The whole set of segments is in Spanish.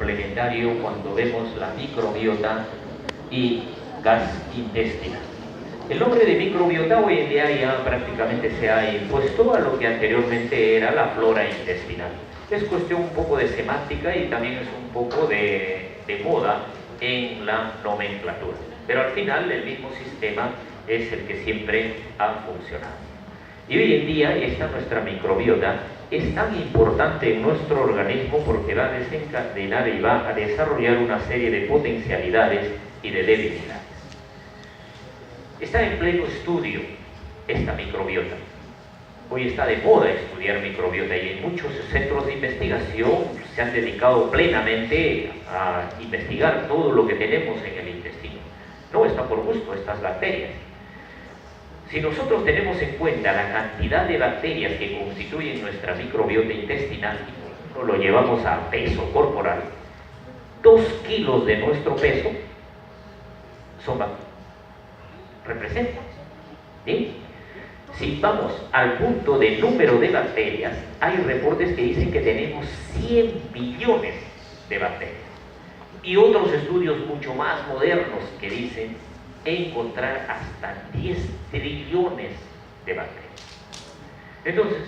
complementario cuando vemos la microbiota y gastrointestinal. El nombre de microbiota hoy en día ya prácticamente se ha impuesto a lo que anteriormente era la flora intestinal. Es cuestión un poco de semántica y también es un poco de moda en la nomenclatura. Pero al final el mismo sistema es el que siempre ha funcionado. Y hoy en día esta nuestra microbiota es tan importante en nuestro organismo porque va a desencadenar y va a desarrollar una serie de potencialidades y de debilidades. Está en pleno estudio esta microbiota. Hoy está de moda estudiar microbiota y en muchos centros de investigación se han dedicado plenamente a investigar todo lo que tenemos en el intestino. No está por gusto estas bacterias. Si nosotros tenemos en cuenta la cantidad de bacterias que constituyen nuestra microbiota intestinal y por ejemplo lo llevamos a peso corporal, 2 kilos de nuestro peso son bacterias. Representan. ¿Sí? Si vamos al punto de número de bacterias, hay reportes que dicen que tenemos 100 billones de bacterias. Y otros estudios mucho más modernos que dicen encontrar hasta 10 trillones de bacterias. Entonces,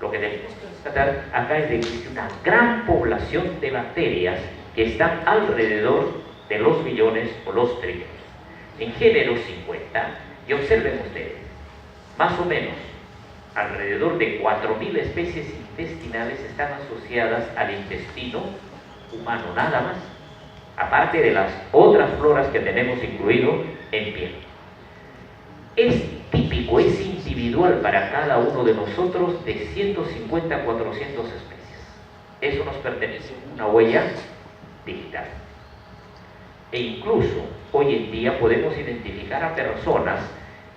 lo que tenemos que constatar acá es que existe una gran población de bacterias que están alrededor de los billones o los trillones. En género 50, y observen ustedes, más o menos alrededor de 4.000 especies intestinales están asociadas al intestino humano, nada más, aparte de las otras floras que tenemos incluido en piel. Es típico, es individual para cada uno de nosotros de 150 a 400 especies. Eso nos pertenece, una huella digital. E incluso hoy en día podemos identificar a personas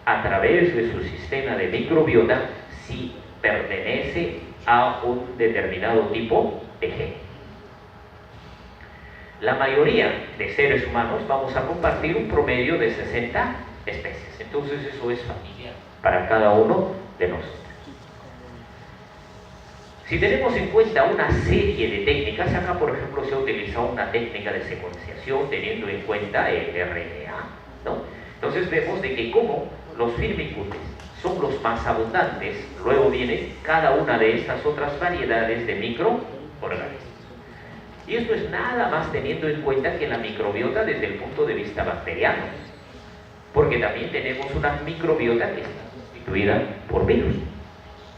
a través de su sistema de microbiota si pertenece a un determinado tipo de gen. La mayoría de seres humanos vamos a compartir un promedio de 60 especies. Entonces eso es familiar para cada uno de nosotros. Si tenemos en cuenta una serie de técnicas, acá por ejemplo se ha utilizado una técnica de secuenciación teniendo en cuenta el RNA, ¿no? Entonces vemos de que como los firmicutes son los más abundantes, luego viene cada una de estas otras variedades de microorganismos. Y esto es nada más teniendo en cuenta que la microbiota desde el punto de vista bacteriano, porque también tenemos una microbiota que está constituida por virus.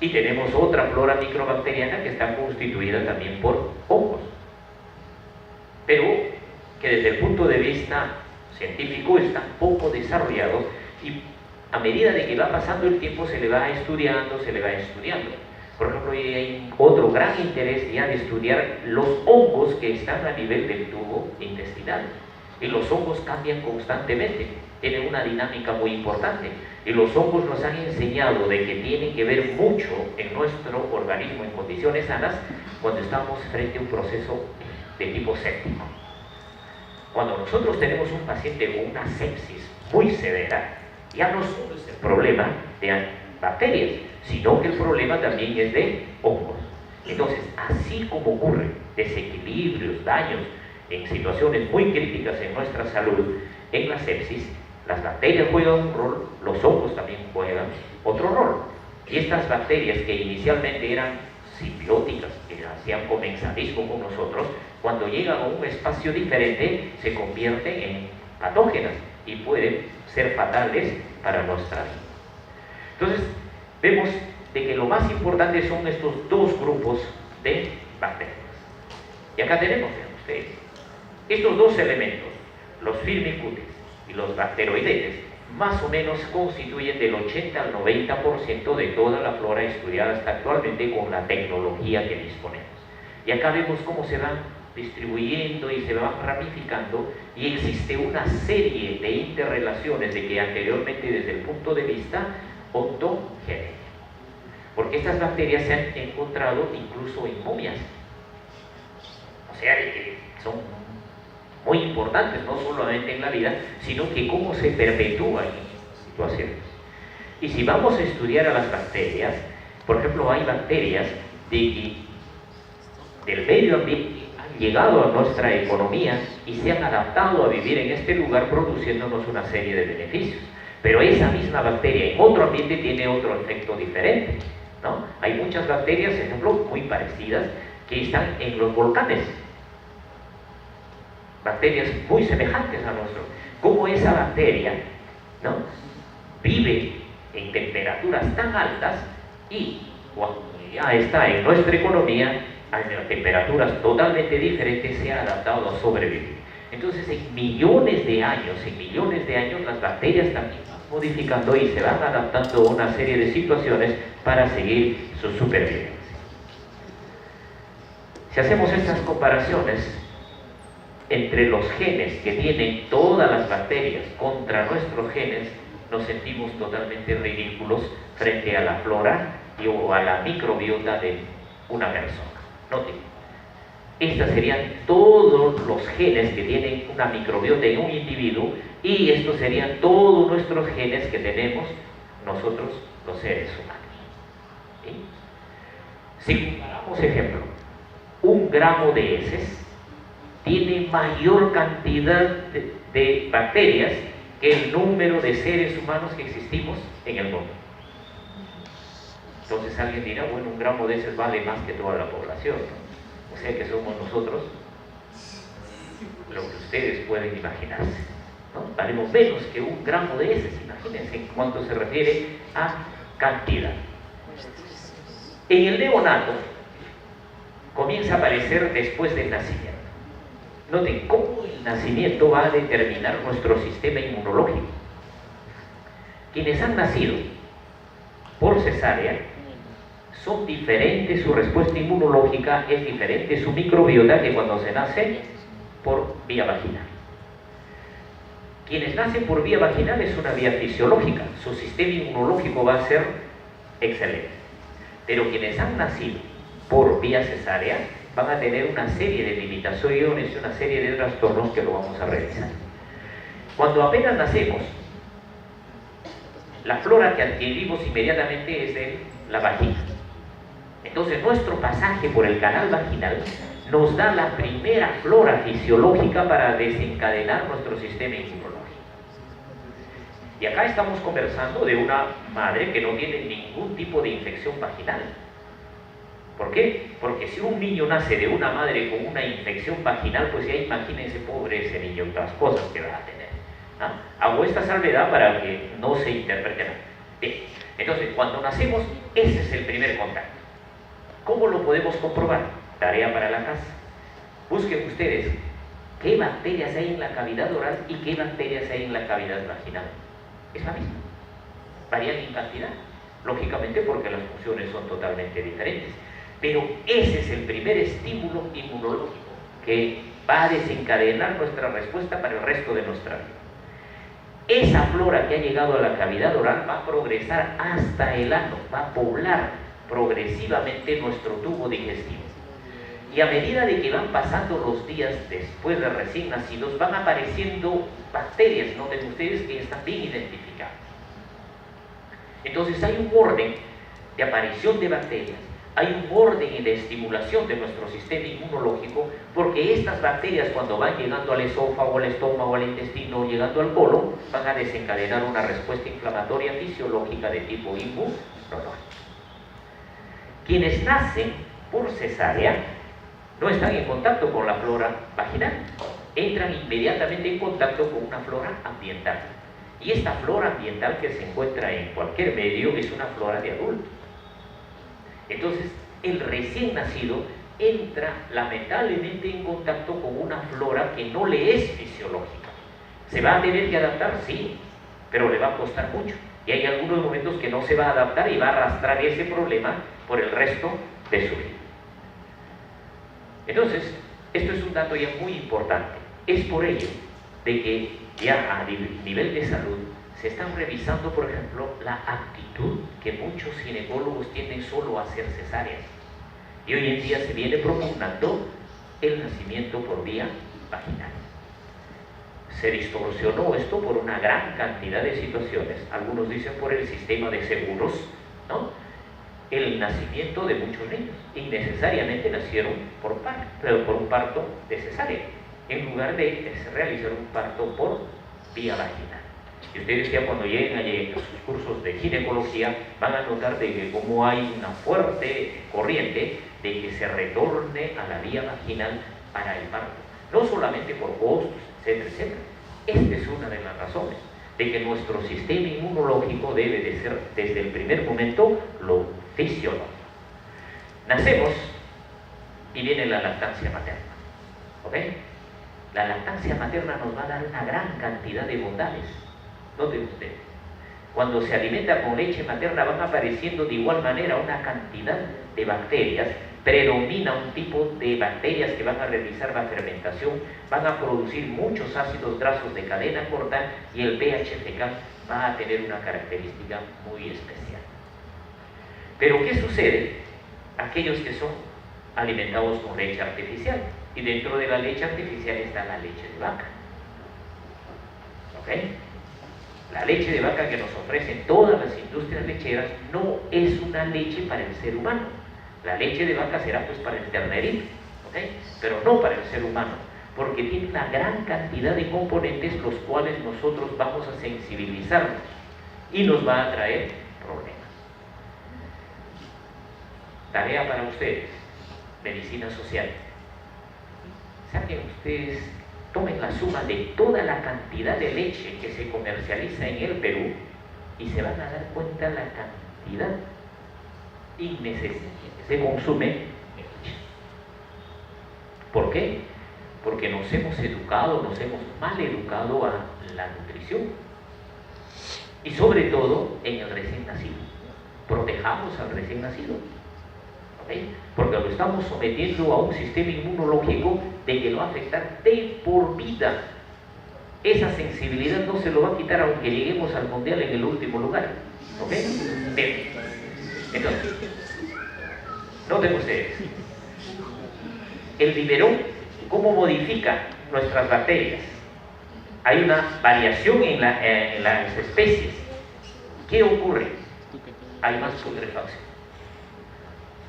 Y tenemos otra flora microbacteriana que está constituida también por hongos. Pero que desde el punto de vista científico está poco desarrollado y a medida de que va pasando el tiempo se le va estudiando, Por ejemplo, hay otro gran interés ya de estudiar los hongos que están a nivel del tubo intestinal. Y los hongos cambian constantemente, tienen una dinámica muy importante. Y los hongos nos han enseñado de que tienen que ver mucho en nuestro organismo en condiciones sanas cuando estamos frente a un proceso de tipo séptico. Cuando nosotros tenemos un paciente con una sepsis muy severa, ya no solo es el problema de bacterias, sino que el problema también es de hongos. Entonces, así como ocurren desequilibrios, daños en situaciones muy críticas en nuestra salud, en la sepsis, las bacterias juegan un rol, los hongos también juegan otro rol. Y estas bacterias que inicialmente eran simbióticas, que hacían comensalismo con nosotros, cuando llegan a un espacio diferente se convierten en patógenas y pueden ser fatales para nuestra vida. Entonces, vemos de que lo más importante son estos dos grupos de bacterias. Y acá tenemos, vean ustedes, estos dos elementos, los firmicutes y los bacteroidetes, más o menos constituyen del 80 al 90% de toda la flora estudiada hasta actualmente con la tecnología que disponemos. Y acá vemos cómo se van distribuyendo y se van ramificando y existe una serie de interrelaciones de que anteriormente desde el punto de vista ontogenético. Porque estas bacterias se han encontrado incluso en momias. O sea, que son muy importantes, no solamente en la vida, sino que cómo se perpetúan en situaciones. Y si vamos a estudiar a las bacterias, por ejemplo, hay bacterias del medio ambiente han llegado a nuestra economía y se han adaptado a vivir en este lugar produciéndonos una serie de beneficios. Pero esa misma bacteria en otro ambiente tiene otro efecto diferente, ¿no? Hay muchas bacterias, por ejemplo, muy parecidas, que están en los volcanes. Bacterias muy semejantes a nosotros. Como esa bacteria, ¿no?, vive en temperaturas tan altas y cuando ya está en nuestra economía, a temperaturas totalmente diferentes, se ha adaptado a sobrevivir. Entonces, en millones de años, las bacterias también van modificando y se van adaptando a una serie de situaciones para seguir su supervivencia. Si hacemos estas comparaciones entre los genes que tienen todas las bacterias contra nuestros genes, nos sentimos totalmente ridículos frente a la flora o a la microbiota de una persona. Noten, estos serían todos los genes que tienen una microbiota en un individuo, y estos serían todos nuestros genes que tenemos nosotros, los seres humanos. ¿Sí? Si comparamos, ejemplo, 1 gramo de heces tiene mayor cantidad de bacterias que el número de seres humanos que existimos en el mundo. Entonces alguien dirá, bueno, 1 gramo de heces vale más que toda la población, ¿no? O sea que somos nosotros lo que ustedes pueden imaginarse, ¿no? Valemos menos que 1 gramo de heces, imagínense en cuanto se refiere a cantidad. En el neonato comienza a aparecer después del nacimiento. Noten cómo el nacimiento va a determinar nuestro sistema inmunológico. Quienes han nacido por cesárea son diferentes, su respuesta inmunológica es diferente, su microbiota, que cuando se nace por vía vaginal. Quienes nacen por vía vaginal es una vía fisiológica, su sistema inmunológico va a ser excelente. Pero quienes han nacido por vía cesárea van a tener una serie de limitaciones y una serie de trastornos que lo vamos a revisar. Cuando apenas nacemos, la flora que adquirimos inmediatamente es de la vagina. Entonces nuestro pasaje por el canal vaginal nos da la primera flora fisiológica para desencadenar nuestro sistema inmunológico. Y acá estamos conversando de una madre que no tiene ningún tipo de infección vaginal. ¿Por qué? Porque si un niño nace de una madre con una infección vaginal, pues ya imagínense, pobre ese niño, otras cosas que va a tener. Hago esta salvedad para que no se interprete mal. Bien, entonces cuando nacemos, ese es el primer contacto. ¿Cómo lo podemos comprobar? Tarea para la casa. Busquen ustedes qué bacterias hay en la cavidad oral y qué bacterias hay en la cavidad vaginal. Es la misma. Varían en cantidad, lógicamente porque las funciones son totalmente diferentes. Pero ese es el primer estímulo inmunológico que va a desencadenar nuestra respuesta para el resto de nuestra vida. Esa flora que ha llegado a la cavidad oral va a progresar hasta el ano, va a poblar progresivamente nuestro tubo digestivo. Y a medida de que van pasando los días después de recién nacidos, van apareciendo bacterias, noten ustedes que están bien identificadas. Entonces hay un orden de aparición de bacterias, hay un orden de estimulación de nuestro sistema inmunológico, porque estas bacterias, cuando van llegando al esófago, al estómago, al intestino, llegando al colon, van a desencadenar una respuesta inflamatoria fisiológica de tipo inmunológico. Quienes nacen por cesárea no están en contacto con la flora vaginal, entran inmediatamente en contacto con una flora ambiental. Y esta flora ambiental que se encuentra en cualquier medio es una flora de adulto. Entonces, el recién nacido entra lamentablemente en contacto con una flora que no le es fisiológica. ¿Se va a tener que adaptar? Sí, pero le va a costar mucho. Y hay algunos momentos que no se va a adaptar y va a arrastrar ese problema por el resto de su vida. Entonces, esto es un dato ya muy importante. Es por ello de que ya a nivel de salud se están revisando, por ejemplo, la aptitud que muchos ginecólogos tienen solo a hacer cesáreas. Y hoy en día se viene propugnando el nacimiento por vía vaginal. Se distorsionó esto por una gran cantidad de situaciones. Algunos dicen por el sistema de seguros, ¿no? el nacimiento de muchos niños. Innecesariamente nacieron por un parto de cesárea, en lugar de realizar un parto por vía vaginal. Y ustedes ya cuando lleguen a sus cursos de ginecología van a notar de que como hay una fuerte corriente de que se retorne a la vía vaginal para el parto, no solamente por costos, etcétera, etcétera. Esta es una de las razones de que nuestro sistema inmunológico debe de ser desde el primer momento lo fisiológico. Nacemos y viene la lactancia materna, ¿ok? La lactancia materna nos va a dar una gran cantidad de bondades. Noten ustedes, cuando se alimenta con leche materna van apareciendo de igual manera una cantidad de bacterias. Predomina un tipo de bacterias que van a realizar la fermentación, van a producir muchos ácidos grasos de cadena corta y el pH fecal va a tener una característica muy especial. Pero ¿qué sucede? Aquellos que son alimentados con leche artificial, y dentro de la leche artificial está la leche de vaca, ¿ok? La leche de vaca que nos ofrecen todas las industrias lecheras no es una leche para el ser humano. La leche de vaca será pues para el ternerito, ¿ok? Pero no para el ser humano, porque tiene una gran cantidad de componentes los cuales nosotros vamos a sensibilizarnos y nos va a traer problemas. Tarea para ustedes, medicina social. Saquen ustedes, tomen la suma de toda la cantidad de leche que se comercializa en el Perú y se van a dar cuenta la cantidad innecesaria que se consume en leche. ¿Por qué? Porque nos hemos educado, nos hemos mal educado a la nutrición. Y sobre todo en el recién nacido. Protejamos al recién nacido. ¿Okay? Porque lo estamos sometiendo a un sistema inmunológico de que lo va a afectar de por vida. Esa sensibilidad no se lo va a quitar aunque lleguemos al mundial en el último lugar. ¿Ok? Bien. Entonces, noten ustedes, el biberón, ¿cómo modifica nuestras bacterias? Hay una variación en las especies. ¿Qué ocurre? Hay más putrefacción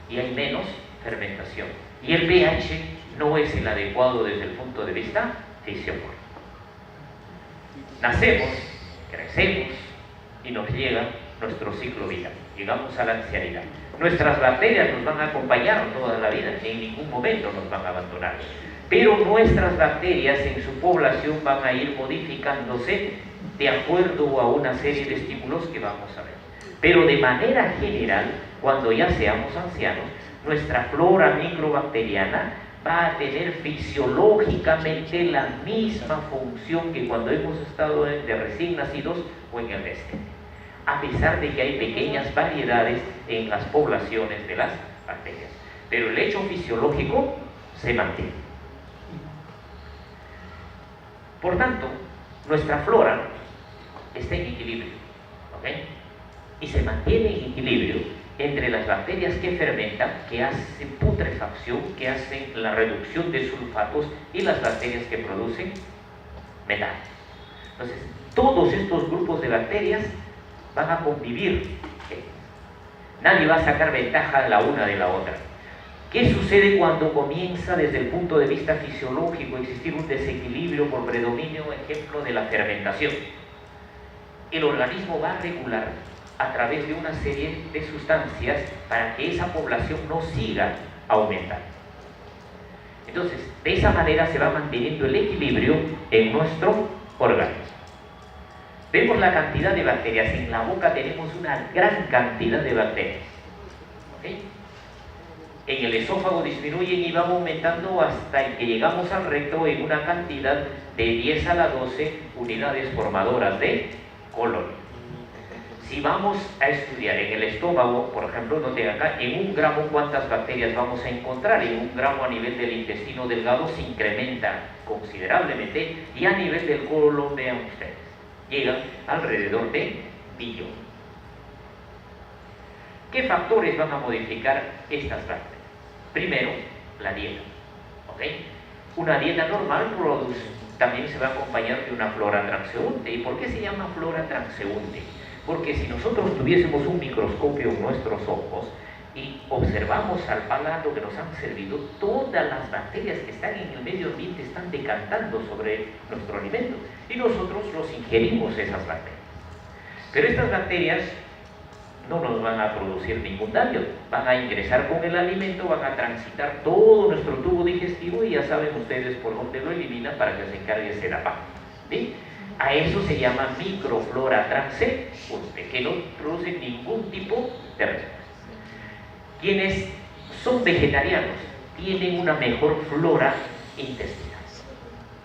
y hay menos fermentación. Y el pH no es el adecuado desde el punto de vista fisiológico. Nacemos, crecemos y nos llega nuestro ciclo vital. Llegamos a la ancianidad. Nuestras bacterias nos van a acompañar toda la vida, en ningún momento nos van a abandonar. Pero nuestras bacterias en su población van a ir modificándose de acuerdo a una serie de estímulos que vamos a ver. Pero de manera general, cuando ya seamos ancianos, nuestra flora microbacteriana va a tener fisiológicamente la misma función que cuando hemos estado de recién nacidos o en el este, a pesar de que hay pequeñas variedades en las poblaciones de las bacterias. Pero el hecho fisiológico se mantiene. Por tanto, nuestra flora está en equilibrio, ¿ok? Y se mantiene en equilibrio entre las bacterias que fermentan, que hacen putrefacción, que hacen la reducción de sulfatos, y las bacterias que producen metano. Entonces, todos estos grupos de bacterias van a convivir. Nadie va a sacar ventaja la una de la otra. ¿Qué sucede cuando comienza desde el punto de vista fisiológico a existir un desequilibrio por predominio, ejemplo, de la fermentación? El organismo va a regular a través de una serie de sustancias para que esa población no siga aumentando. Entonces, de esa manera se va manteniendo el equilibrio en nuestro organismo. Vemos la cantidad de bacterias. En la boca tenemos una gran cantidad de bacterias. ¿Okay? En el esófago disminuyen y van aumentando hasta que llegamos al recto en una cantidad de 10 a la 12 unidades formadoras de colon. Si vamos a estudiar en el estómago, por ejemplo, noten acá, en 1 gramo cuántas bacterias vamos a encontrar. En 1 gramo a nivel del intestino delgado se incrementa considerablemente, y a nivel del colon, vean ustedes, llegan alrededor de billón. ¿Qué factores van a modificar estas bacterias? Primero, la dieta. ¿Ok? Una dieta normal también se va a acompañar de una flora transeúnte. ¿Y por qué se llama flora transeúnte? Porque si nosotros tuviésemos un microscopio en nuestros ojos observamos al palato que nos han servido, todas las bacterias que están en el medio ambiente están decantando sobre nuestro alimento y nosotros los ingerimos esas bacterias. Pero estas bacterias no nos van a producir ningún daño, van a ingresar con el alimento, van a transitar todo nuestro tubo digestivo y ya saben ustedes por dónde lo eliminan para que se encargue Sedapam. ¿Sí? A eso se llama microflora transeúnte, que no produce ningún tipo de respuesta. Quienes son vegetarianos tienen una mejor flora intestinal.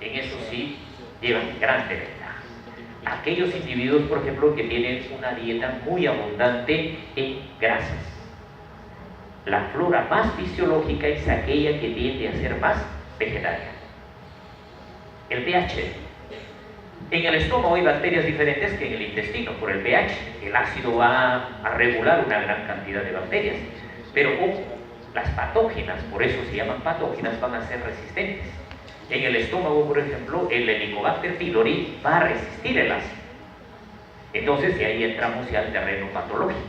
En eso sí llevan grande ventaja. Aquellos individuos, por ejemplo, que tienen una dieta muy abundante en grasas. La flora más fisiológica es aquella que tiende a ser más vegetariana. El pH. En el estómago hay bacterias diferentes que en el intestino, por el pH. El ácido va a regular una gran cantidad de bacterias. Pero las patógenas, por eso se llaman patógenas, van a ser resistentes. En el estómago, por ejemplo, el Helicobacter pylori va a resistir el ácido. Entonces, de ahí entramos ya al terreno patológico.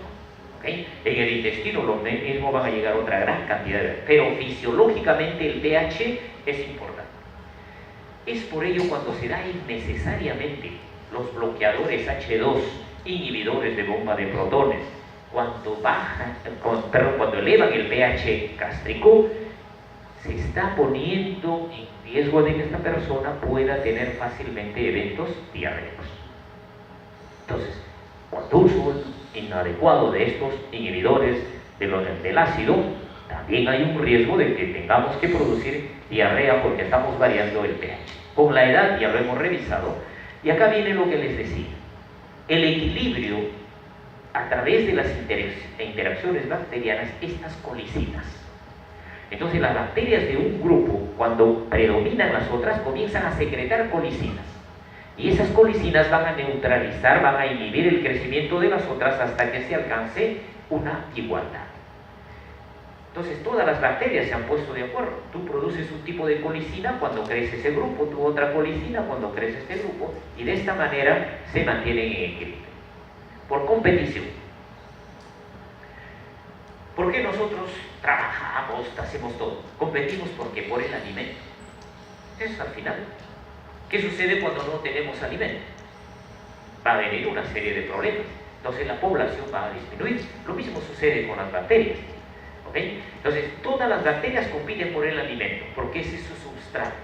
¿Okay? En el intestino lo mismo van a llegar otra gran cantidad de... Pero fisiológicamente el pH es importante. Es por ello cuando se da innecesariamente los bloqueadores H2, inhibidores de bomba de protones, cuando elevan el pH gástrico, se está poniendo en riesgo de que esta persona pueda tener fácilmente eventos diarreicos. Entonces, cuando uso inadecuado de estos inhibidores del ácido, también hay un riesgo de que tengamos que producir diarrea porque estamos variando el pH. Con la edad ya lo hemos revisado, y acá viene lo que les decía. El equilibrio a través de las interacciones bacterianas, estas colicinas. Entonces las bacterias de un grupo, cuando predominan las otras, comienzan a secretar colicinas. Y esas colicinas van a neutralizar, van a inhibir el crecimiento de las otras hasta que se alcance una igualdad. Entonces todas las bacterias se han puesto de acuerdo. Tú produces un tipo de colicina cuando crece ese grupo, tú otra colicina cuando crece este grupo, y de esta manera se mantienen en equilibrio. Por competición. ¿Por qué nosotros trabajamos, hacemos todo? Competimos porque por el alimento. Eso es al final. ¿Qué sucede cuando no tenemos alimento? Va a venir una serie de problemas. Entonces la población va a disminuir. Lo mismo sucede con las bacterias. ¿Okay? Entonces todas las bacterias compiten por el alimento, porque ese es su substrato.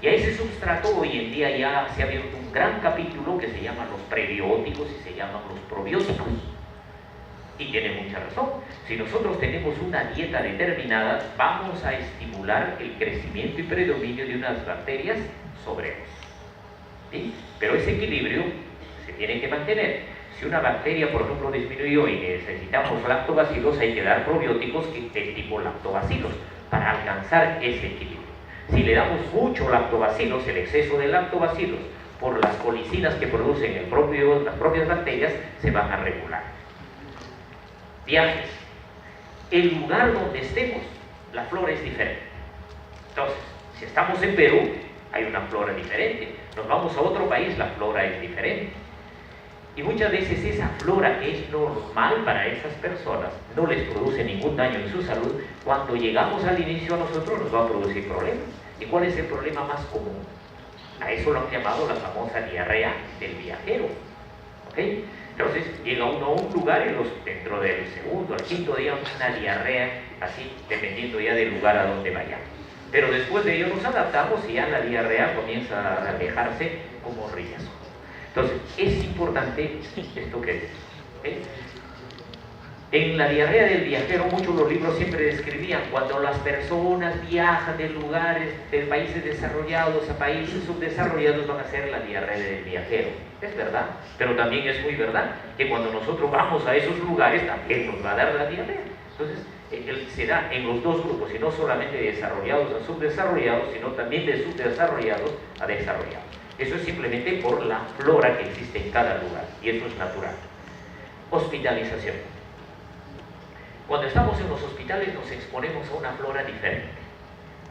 Y a ese substrato hoy en día ya se ha abierto un gran capítulo que se llama los prebióticos y se llaman los probióticos. Y tiene mucha razón. Si nosotros tenemos una dieta determinada, vamos a estimular el crecimiento y predominio de unas bacterias sobre otras. ¿Sí? Pero ese equilibrio se tiene que mantener. Si una bacteria, por ejemplo, disminuyó y necesitamos lactobacilos, hay que dar probióticos del tipo lactobacilos para alcanzar ese equilibrio. Si le damos mucho lactobacilos, el exceso de lactobacilos, por las colicinas que producen las propias bacterias, se van a regular. Viajes. El lugar donde estemos, la flora es diferente. Entonces, si estamos en Perú, hay una flora diferente. Nos vamos a otro país, la flora es diferente. Y muchas veces esa flora que es normal para esas personas no les produce ningún daño en su salud. Cuando llegamos al inicio a nosotros nos va a producir problemas. ¿Y cuál es el problema más común? A eso lo han llamado la famosa diarrea del viajero. ¿Okay? Entonces llega uno a un lugar y dentro del segundo al quinto día una diarrea, así dependiendo ya del lugar a donde vayamos. Pero después de ello nos adaptamos y ya la diarrea comienza a alejarse como ríos. Entonces es importante esto que dice. ¿Okay? En la diarrea del viajero, muchos de los libros siempre describían cuando las personas viajan de lugares, de países desarrollados a países subdesarrollados, van a ser la diarrea del viajero. Es verdad, pero también es muy verdad que cuando nosotros vamos a esos lugares también nos va a dar la diarrea. Entonces, se da en los dos grupos, y no solamente de desarrollados a subdesarrollados, sino también de subdesarrollados a desarrollados. Eso es simplemente por la flora que existe en cada lugar, y eso es natural. Hospitalización. Cuando estamos en los hospitales nos exponemos a una flora diferente.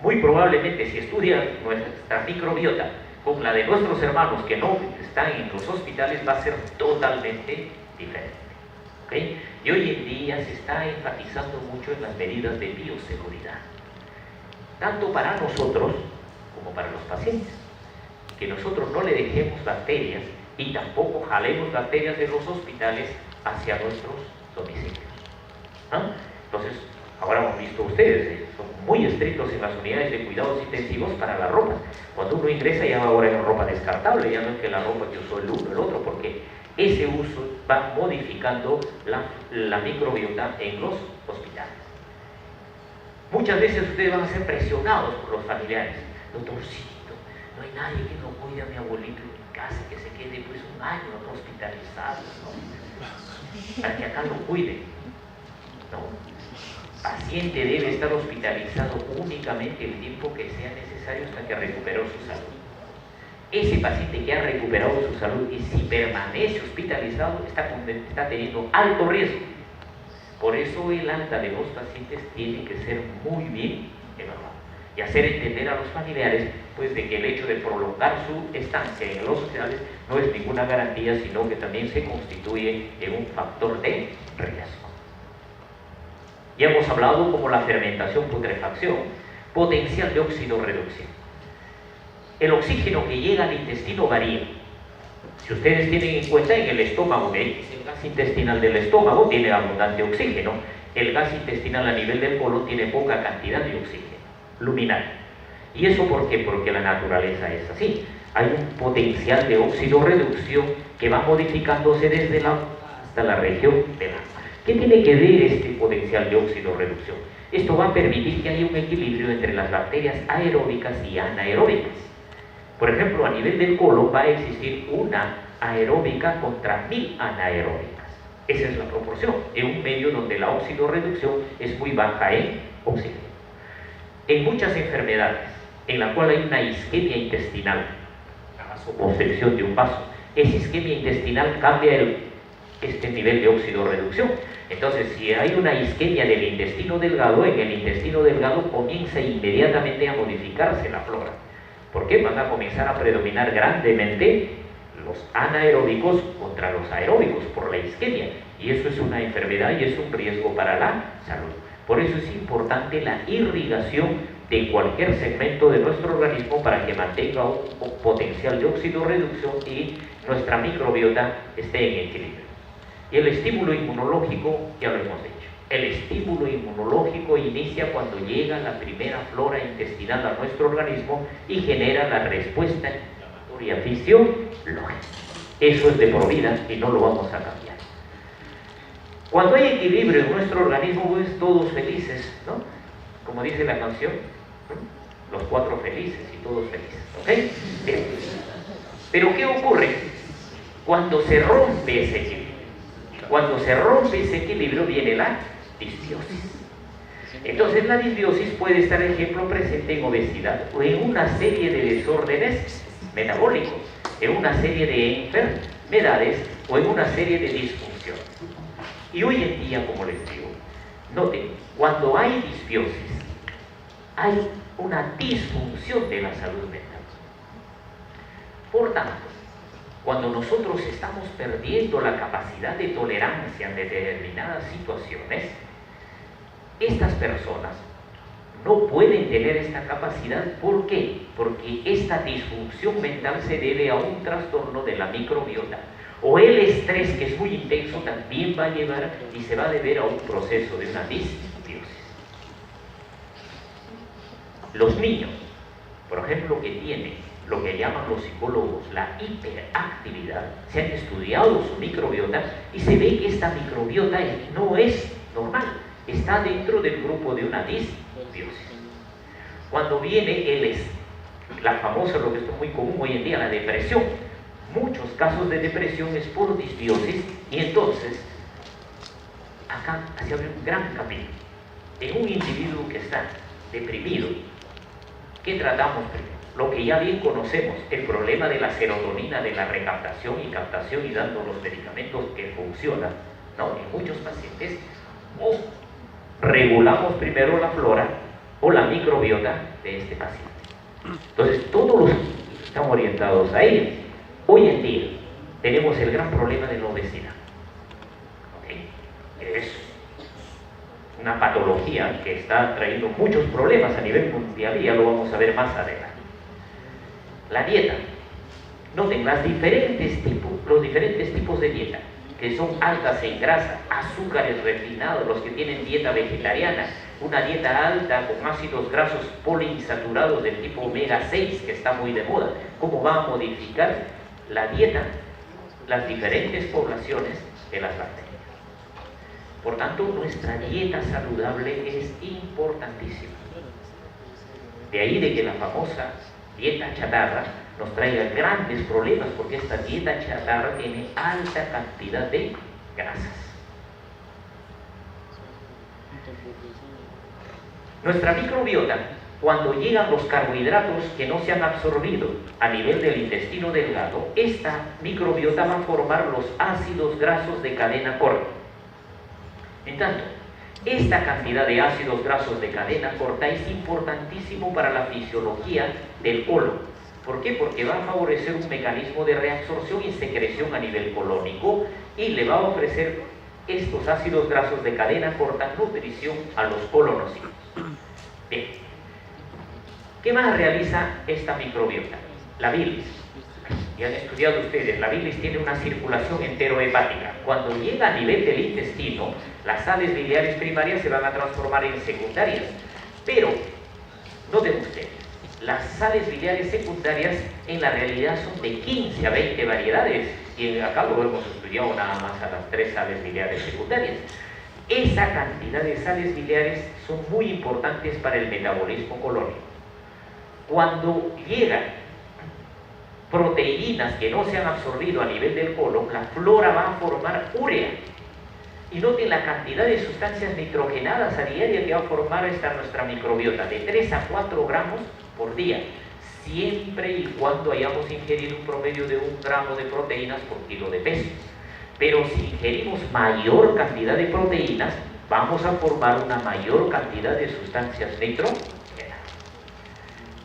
Muy probablemente si estudian nuestra microbiota con la de nuestros hermanos que no están en los hospitales, va a ser totalmente diferente. ¿okay? Y hoy en día se está enfatizando mucho en las medidas de bioseguridad, tanto para nosotros como para los pacientes, que nosotros no le dejemos bacterias y tampoco jalemos bacterias de los hospitales hacia nuestros domicilios, ¿no? Entonces, ahora hemos visto ustedes, son muy estrictos en las unidades de cuidados intensivos para la ropa. Cuando uno ingresa ya va ahora en ropa descartable, ya no es que la ropa que usó el uno, el otro, porque ese uso va modificando la microbiota en los hospitales. Muchas veces ustedes van a ser presionados por los familiares. Doctorcito, no hay nadie que no cuide a mi abuelito en mi casa, que se quede pues un año hospitalizado, ¿no? Para que acá lo cuiden, ¿no? Paciente debe estar hospitalizado únicamente el tiempo que sea necesario hasta que recuperó su salud. Ese paciente que ha recuperado su salud y si permanece hospitalizado está teniendo alto riesgo. Por eso el alta de los pacientes tiene que ser muy bien evaluado y hacer entender a los familiares pues de que el hecho de prolongar su estancia en los hospitales no es ninguna garantía, sino que también se constituye en un factor de riesgo. Ya hemos hablado como la fermentación, putrefacción, potencial de óxido-reducción. El oxígeno que llega al intestino varía. Si ustedes tienen en cuenta, en el estómago, el gas intestinal del estómago tiene abundante oxígeno, el gas intestinal a nivel del colon tiene poca cantidad de oxígeno luminal. ¿Y eso por qué? Porque la naturaleza es así. Hay un potencial de óxido-reducción que va modificándose desde la hasta la región del alma. ¿Qué tiene que ver este potencial de óxido-reducción? Esto va a permitir que haya un equilibrio entre las bacterias aeróbicas y anaeróbicas. Por ejemplo, a nivel del colon va a existir una aeróbica contra 1000 anaeróbicas. Esa es la proporción, en un medio donde la óxido-reducción es muy baja en oxígeno. En muchas enfermedades, en la cual hay una isquemia intestinal, la vasoconstricción de un vaso, esa isquemia intestinal cambia este nivel de óxido-reducción. Entonces, si hay una isquemia del intestino delgado, en el intestino delgado comienza inmediatamente a modificarse la flora. ¿Por qué? Van a comenzar a predominar grandemente los anaeróbicos contra los aeróbicos por la isquemia. Y eso es una enfermedad y es un riesgo para la salud. Por eso es importante la irrigación de cualquier segmento de nuestro organismo para que mantenga un potencial de óxido-reducción y nuestra microbiota esté en equilibrio. Y el estímulo inmunológico, ya lo hemos dicho. El estímulo inmunológico inicia cuando llega la primera flora intestinal a nuestro organismo y genera la respuesta inflamatoria fisiológica. Eso es de por vida y no lo vamos a cambiar. Cuando hay equilibrio en nuestro organismo, pues todos felices, ¿no? Como dice la canción, ¿no? Los cuatro felices y todos felices, ¿ok? Bien. Pero ¿qué ocurre cuando se rompe ese equilibrio? Cuando se rompe ese equilibrio viene la disbiosis. Entonces la disbiosis puede estar, ejemplo, presente en obesidad o en una serie de desórdenes metabólicos, en una serie de enfermedades o en una serie de disfunciones. Y hoy en día, como les digo, noten, cuando hay disbiosis, hay una disfunción de la salud mental. Por tanto, cuando nosotros estamos perdiendo la capacidad de tolerancia en determinadas situaciones, estas personas no pueden tener esta capacidad. ¿Por qué? Porque esta disfunción mental se debe a un trastorno de la microbiota. O el estrés, que es muy intenso, también va a llevar y se va a deber a un proceso de una disbiosis. Los niños, por ejemplo, que tienen lo que llaman los psicólogos la hiperactividad, se han estudiado su microbiota y se ve que esta microbiota no es normal, está dentro del grupo de una disbiosis. Cuando viene la famosa, lo que es muy común hoy en día, la depresión, muchos casos de depresión es por disbiosis, y entonces acá se abre un gran camino. En un individuo que está deprimido, ¿qué tratamos primero? Lo que ya bien conocemos, el problema de la serotonina, de la recaptación y captación, y dando los medicamentos que funcionan, ¿no? En muchos pacientes, o regulamos primero la flora o la microbiota de este paciente. Entonces, todos los están orientados a ello. Hoy en día tenemos el gran problema de la obesidad, ¿okay? una patología que está trayendo muchos problemas a nivel mundial y ya lo vamos a ver más adelante. La dieta. Noten los diferentes tipos de dieta, que son altas en grasa, azúcares refinados, los que tienen dieta vegetariana, una dieta alta con ácidos grasos poliinsaturados del tipo omega 6, que está muy de moda. ¿Cómo va a modificar la dieta las diferentes poblaciones de las bacterias? Por tanto, nuestra dieta saludable es importantísima. De ahí de que la famosa dieta chatarra nos traiga grandes problemas, porque esta dieta chatarra tiene alta cantidad de grasas. Nuestra microbiota, cuando llegan los carbohidratos que no se han absorbido a nivel del intestino delgado, esta microbiota va a formar los ácidos grasos de cadena corta. En tanto, esta cantidad de ácidos grasos de cadena corta es importantísimo para la fisiología del colon. ¿Por qué? Porque va a favorecer un mecanismo de reabsorción y secreción a nivel colónico y le va a ofrecer estos ácidos grasos de cadena corta nutrición a los colonocitos. Bien, ¿qué más realiza esta microbiota? La bilis. Ya han estudiado ustedes, la bilis tiene una circulación enterohepática. Cuando llega a nivel del intestino, las sales biliares primarias se van a transformar en secundarias. Pero, noten ustedes, las sales biliares secundarias en la realidad son de 15 a 20 variedades. Y acá lo hemos estudiado nada más a las 3 sales biliares secundarias. Esa cantidad de sales biliares son muy importantes para el metabolismo colónico. Cuando llegan proteínas que no se han absorbido a nivel del colon, la flora va a formar urea. Y noten la cantidad de sustancias nitrogenadas a diario que va a formar nuestra microbiota, de 3 a 4 gramos por día, siempre y cuando hayamos ingerido un promedio de 1 gramo de proteínas por kilo de peso. Pero si ingerimos mayor cantidad de proteínas, vamos a formar una mayor cantidad de sustancias nitrogenadas.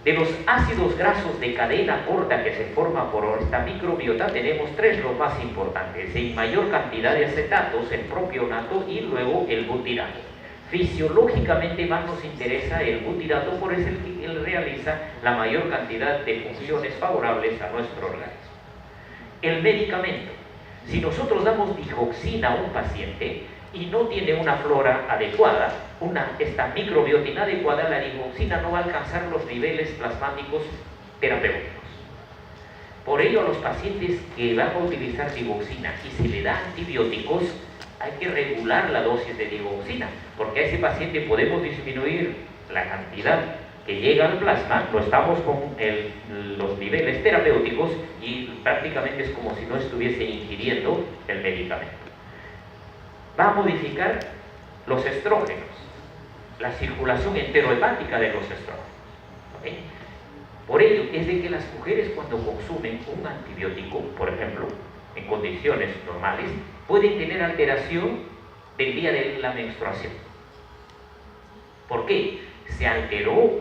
De los ácidos grasos de cadena corta que se forman por esta microbiota, tenemos 3 los más importantes. En mayor cantidad de acetatos, el propionato y luego el butirato. Fisiológicamente más nos interesa el butirato, por eso él realiza la mayor cantidad de funciones favorables a nuestro organismo. El medicamento. Si nosotros damos digoxina a un paciente y no tiene una flora adecuada, esta microbiota inadecuada, la digoxina no va a alcanzar los niveles plasmáticos terapéuticos. Por ello, a los pacientes que van a utilizar digoxina y se le da antibióticos, hay que regular la dosis de digoxina, porque a ese paciente podemos disminuir la cantidad que llega al plasma, no estamos con los niveles terapéuticos y prácticamente es como si no estuviese ingiriendo el medicamento. Va a modificar los estrógenos, la circulación enterohepática de los estrógenos. ¿Okay? Por ello es de que las mujeres, cuando consumen un antibiótico, por ejemplo, en condiciones normales, pueden tener alteración del día de la menstruación. ¿Por qué? Se alteró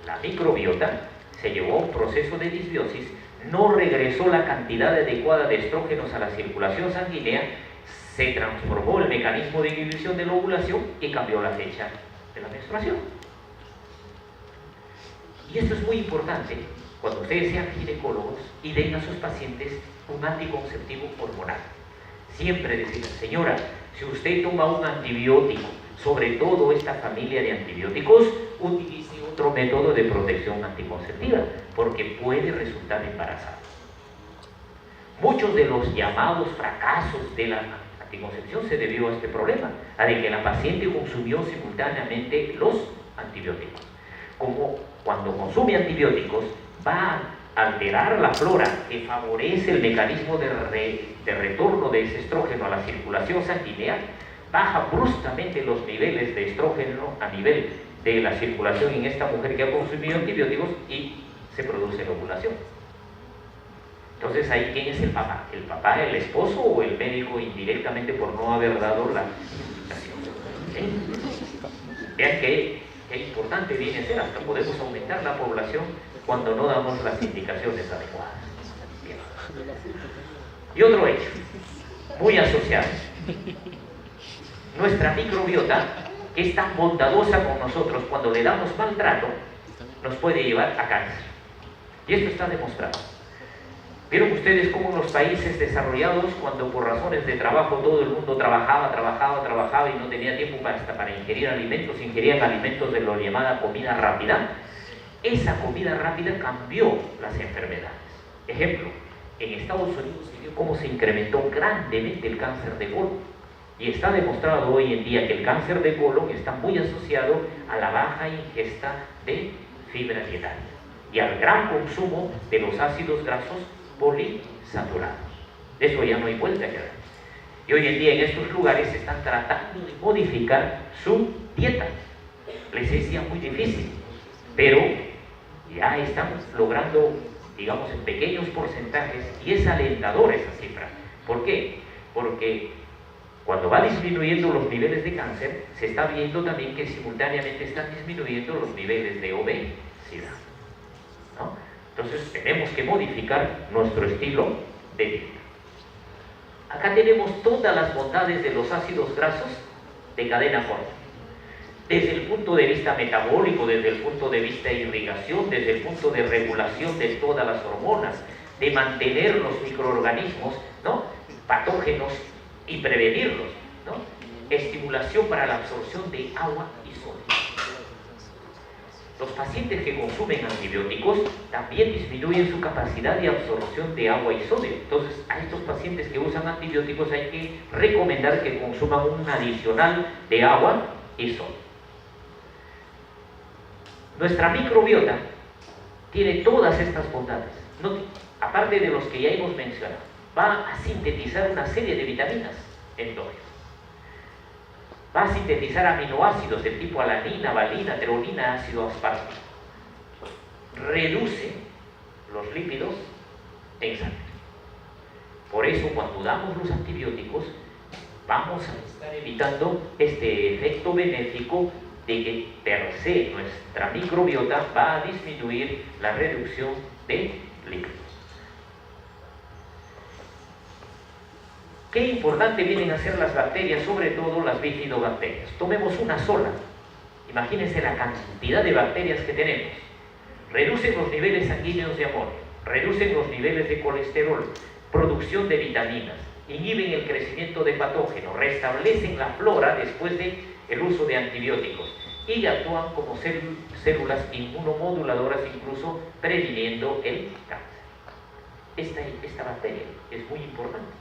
la microbiota, se llevó a un proceso de disbiosis, no regresó la cantidad adecuada de estrógenos a la circulación sanguínea, se transformó el mecanismo de inhibición de la ovulación y cambió la fecha de la menstruación. Y esto es muy importante cuando ustedes sean ginecólogos y den a sus pacientes un anticonceptivo hormonal. Siempre decir, señora, si usted toma un antibiótico, sobre todo esta familia de antibióticos, utilice otro método de protección anticonceptiva, porque puede resultar embarazada. Muchos de los llamados fracasos de la anticoncepción se debió a este problema, a de que la paciente consumió simultáneamente los antibióticos. Como cuando consume antibióticos, va a alterar la flora que favorece el mecanismo de retorno de ese estrógeno a la circulación sanguínea, baja bruscamente los niveles de estrógeno a nivel de la circulación en esta mujer que ha consumido antibióticos y se produce la ovulación. Entonces ahí, ¿quién es el papá? ¿El papá, el esposo o el médico indirectamente por no haber dado la indicación? ¿Sí? Vean qué importante viene a ser, hasta podemos aumentar la población cuando no damos las indicaciones adecuadas. Bien. Y otro hecho, muy asociado. Nuestra microbiota que es tan bondadosa con nosotros, cuando le damos maltrato, nos puede llevar a cáncer. Y esto está demostrado. ¿Vieron ustedes cómo en los países desarrollados, cuando por razones de trabajo todo el mundo trabajaba y no tenía tiempo hasta para ingerir alimentos, ingerían alimentos de lo llamada comida rápida? Esa comida rápida cambió las enfermedades. Ejemplo, en Estados Unidos se vio cómo se incrementó grandemente el cáncer de colon. Y está demostrado hoy en día que el cáncer de colon está muy asociado a la baja ingesta de fibra dietaria y al gran consumo de los ácidos grasos poliinsaturados. Eso ya no hay vuelta que dar. Y hoy en día en estos lugares se están tratando de modificar su dieta. Les es ya muy difícil, pero ya estamos logrando, digamos, en pequeños porcentajes, y es alentadora esa cifra. ¿Por qué? Porque cuando va disminuyendo los niveles de cáncer, se está viendo también que simultáneamente están disminuyendo los niveles de obesidad, ¿no? Entonces tenemos que modificar nuestro estilo de vida. Acá tenemos todas las bondades de los ácidos grasos de cadena corta. Desde el punto de vista metabólico, desde el punto de vista de irrigación, desde el punto de regulación de todas las hormonas, de mantener los microorganismos, ¿no?, patógenos y prevenirlos, ¿no? Estimulación para la absorción de agua y sodio. Los pacientes que consumen antibióticos también disminuyen su capacidad de absorción de agua y sodio. Entonces, a estos pacientes que usan antibióticos hay que recomendar que consuman un adicional de agua y sodio. Nuestra microbiota tiene todas estas bondades, no, aparte de los que ya hemos mencionado. Va a sintetizar una serie de vitaminas endógenas. Va a sintetizar aminoácidos de tipo alanina, valina, treonina, ácido aspartico. Reduce los lípidos en sangre. Por eso, cuando damos los antibióticos, vamos a estar evitando este efecto benéfico de que per se nuestra microbiota va a disminuir la reducción de lípidos. Qué importante vienen a ser las bacterias, sobre todo las bifidobacterias. Tomemos una sola. Imagínense la cantidad de bacterias que tenemos. Reducen los niveles sanguíneos de amonio, reducen los niveles de colesterol, producción de vitaminas, inhiben el crecimiento de patógenos, restablecen la flora después del uso de antibióticos y actúan como células inmunomoduladoras, incluso previniendo el cáncer. Esta bacteria es muy importante.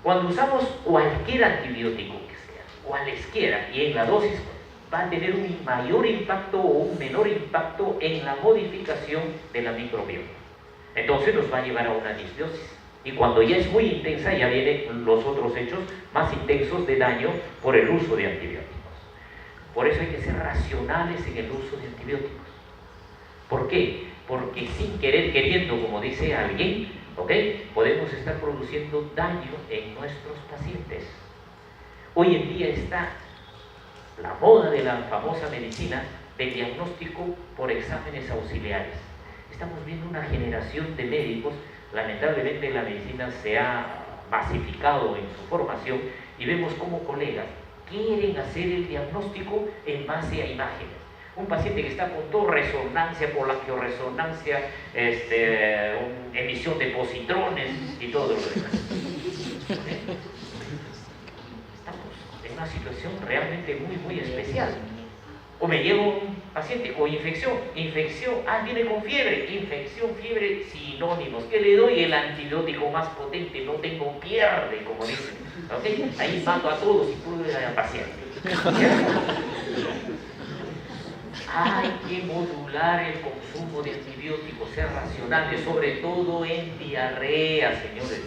Cuando usamos cualquier antibiótico que sea, cualesquiera, y en la dosis, va a tener un mayor impacto o un menor impacto en la modificación de la microbiota. Entonces nos va a llevar a una disbiosis. Y cuando ya es muy intensa, ya vienen los otros hechos más intensos de daño por el uso de antibióticos. Por eso hay que ser racionales en el uso de antibióticos. ¿Por qué? Porque sin querer, queriendo, como dice alguien, podemos estar produciendo daño en nuestros pacientes. Hoy en día está la moda de la famosa medicina del diagnóstico por exámenes auxiliares. Estamos viendo una generación de médicos, lamentablemente la medicina se ha masificado en su formación y vemos como colegas quieren hacer el diagnóstico en base a imágenes. Un paciente que está con toda resonancia, polaquioresonancia, emisión de positrones y todo lo demás. Estamos en una situación realmente muy especial. O me llega un paciente con infección, viene con fiebre, fiebre, sinónimos. ¿Qué le doy? El antibiótico más potente, no tengo pierde, como dicen. Ahí mato a todos y puro al paciente. Hay que modular el consumo de antibióticos, ser racionales, sobre todo en diarrea, señores.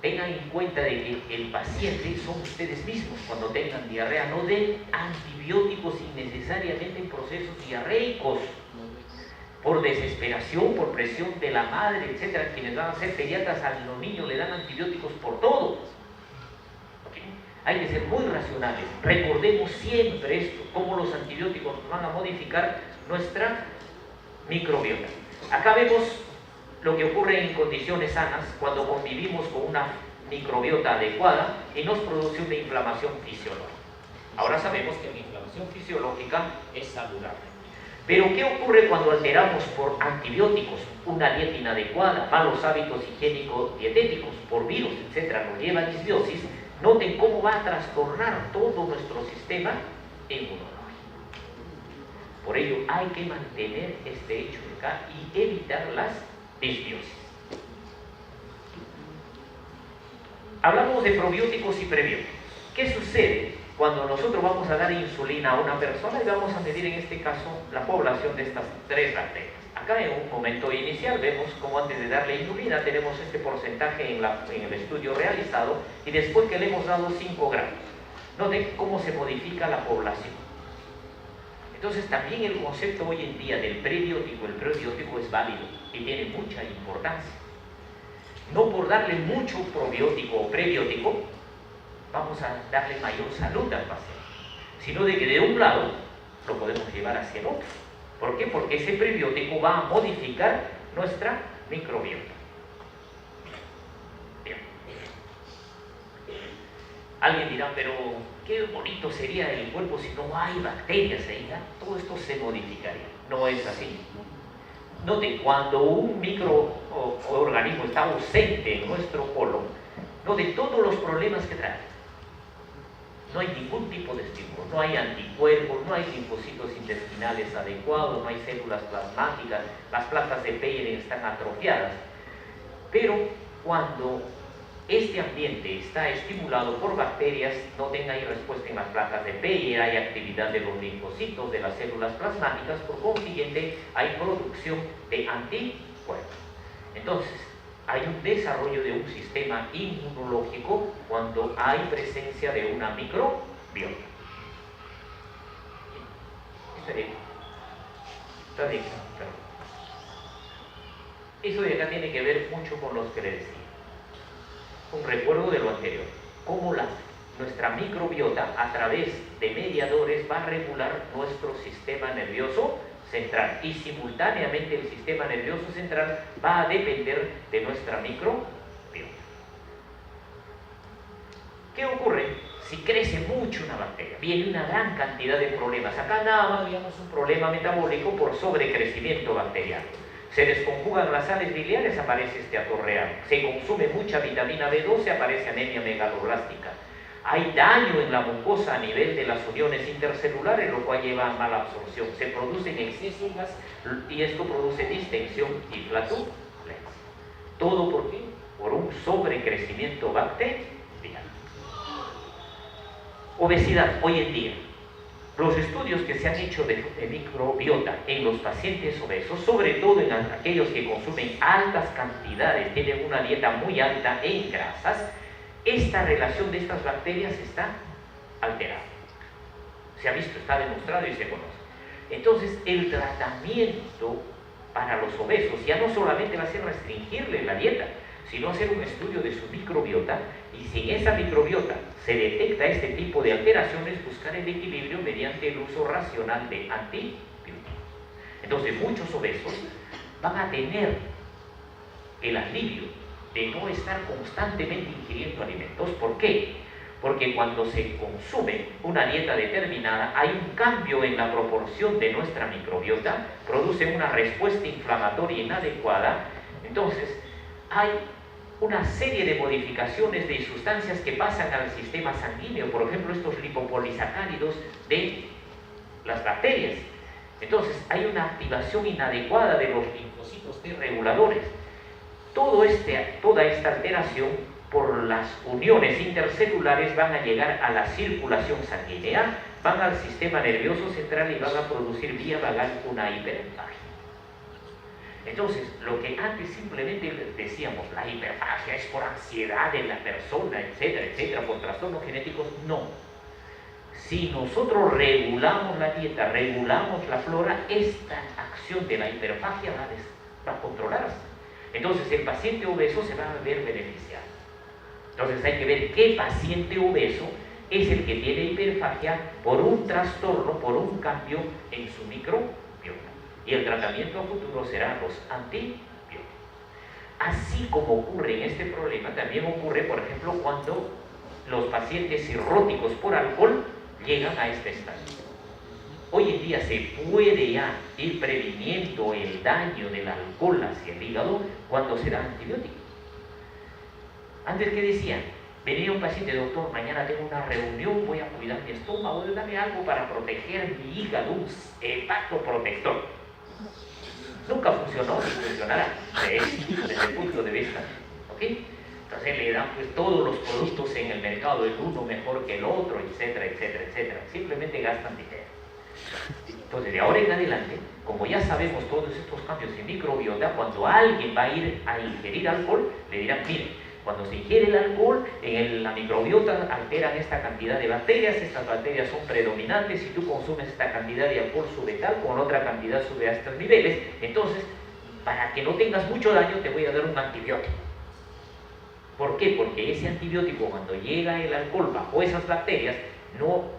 Tengan en cuenta de que el paciente son ustedes mismos. Cuando tengan diarrea, no den antibióticos innecesariamente en procesos diarreicos, por desesperación, por presión de la madre, etcétera. Quienes van a ser pediatras, a los niños le dan antibióticos por todo. Hay que ser muy racionales. Recordemos siempre esto, cómo los antibióticos van a modificar nuestra microbiota. Acá vemos lo que ocurre en condiciones sanas cuando convivimos con una microbiota adecuada y nos produce una inflamación fisiológica. Ahora sabemos que la inflamación fisiológica es saludable. Pero ¿qué ocurre cuando alteramos por antibióticos, una dieta inadecuada, malos hábitos higiénicos dietéticos, por virus, etcétera, nos lleva a disbiosis? Noten cómo va a trastornar todo nuestro sistema inmunológico. Por ello hay que mantener este hecho de acá y evitar las disbiosis. Hablamos de probióticos y prebióticos. ¿Qué sucede cuando nosotros vamos a dar insulina a una persona y vamos a medir en este caso la población de estas 3 bacterias? Acá en un momento inicial vemos cómo antes de darle insulina tenemos este porcentaje en el estudio realizado y después que le hemos dado 5 gramos. Noten cómo se modifica la población. Entonces también el concepto hoy en día del prebiótico, el probiótico es válido y tiene mucha importancia. No por darle mucho probiótico o prebiótico vamos a darle mayor salud al paciente, sino de que de un lado lo podemos llevar hacia el otro. ¿Por qué? Porque ese prebiótico va a modificar nuestra microbiota. Bien. Alguien dirá, pero qué bonito sería el cuerpo si no hay bacterias ahí, ¿no? Todo esto se modificaría. No es así. Noten, cuando un microorganismo está ausente en nuestro colon, noten todos los problemas que trae. No hay ningún tipo de estímulo, no hay anticuerpos, no hay linfocitos intestinales adecuados, no hay células plasmáticas, las placas de Peyre están atrofiadas. Pero cuando este ambiente está estimulado por bacterias, noten, hay respuesta en las placas de Peyre, hay actividad de los linfocitos, de las células plasmáticas, por consiguiente hay producción de anticuerpos. Entonces, hay un desarrollo de un sistema inmunológico cuando hay presencia de una microbiota. ¿Está bien? ¿Está bien? Eso de acá tiene que ver mucho con los que le decía. Un recuerdo de lo anterior. Cómo nuestra microbiota, a través de mediadores, va a regular nuestro sistema nervioso central y simultáneamente el sistema nervioso central va a depender de nuestra microbiota. ¿Qué ocurre si crece mucho una bacteria? Viene una gran cantidad de problemas. Acá nada más veamos un problema metabólico por sobrecrecimiento bacteriano. Se desconjugan las sales biliares, aparece esteatorrea. Se consume mucha vitamina B12, aparece anemia megaloblástica. Hay daño en la mucosa a nivel de las uniones intercelulares, lo cual lleva a mala absorción. Se producen excesos y esto produce distensión y flatulencia. ¿Todo por qué? Por un sobrecrecimiento bacteriano. Obesidad, hoy en día. Los estudios que se han hecho de microbiota en los pacientes obesos, sobre todo en aquellos que consumen altas cantidades, tienen una dieta muy alta en grasas, esta relación de estas bacterias está alterada. Se ha visto, está demostrado y se conoce. Entonces, el tratamiento para los obesos ya no solamente va a ser restringirle la dieta, sino hacer un estudio de su microbiota y si en esa microbiota se detecta este tipo de alteraciones, buscar el equilibrio mediante el uso racional de antibióticos. Entonces, muchos obesos van a tener el alivio de no estar constantemente ingiriendo alimentos. ¿Por qué? Porque cuando se consume una dieta determinada, hay un cambio en la proporción de nuestra microbiota, produce una respuesta inflamatoria inadecuada. Entonces, hay una serie de modificaciones de sustancias que pasan al sistema sanguíneo, por ejemplo, estos lipopolisacáridos de las bacterias. Entonces, hay una activación inadecuada de los linfocitos T reguladores. Toda esta alteración por las uniones intercelulares van a llegar a la circulación sanguínea, van al sistema nervioso central y van a producir vía vagal una hiperfagia. Entonces, lo que antes simplemente decíamos, la hiperfagia es por ansiedad de la persona, etcétera, etcétera, por trastornos genéticos, no. Si nosotros regulamos la dieta, regulamos la flora, esta acción de la hiperfagia va a controlarse. Entonces, el paciente obeso se va a ver beneficiado. Entonces, hay que ver qué paciente obeso es el que tiene hiperfagia por un trastorno, por un cambio en su microbiota. Y el tratamiento a futuro será los antibióticos. Así como ocurre en este problema, también ocurre, por ejemplo, cuando los pacientes cirróticos por alcohol llegan a este estadio. Hoy en día se puede ya ir previniendo el daño del alcohol hacia el hígado cuando se da antibiótico. Antes, ¿qué decían? Venía un paciente, doctor, mañana tengo una reunión, voy a cuidar mi estómago, dame algo para proteger mi hígado, un hepatoprotector. Nunca funcionó ni funcionará desde el punto de vista, ¿ok? Entonces le dan pues todos los productos en el mercado, el uno mejor que el otro, etcétera, etcétera, etcétera. Simplemente gastan dinero. Entonces de ahora en adelante, como ya sabemos todos estos cambios en microbiota, cuando alguien va a ir a ingerir alcohol, le dirán, mire, cuando se ingiere el alcohol, en la microbiota alteran esta cantidad de bacterias, estas bacterias son predominantes, si tú consumes esta cantidad de alcohol sube tal, con otra cantidad sube a estos niveles, entonces, para que no tengas mucho daño, te voy a dar un antibiótico. ¿Por qué? Porque ese antibiótico, cuando llega el alcohol bajo esas bacterias,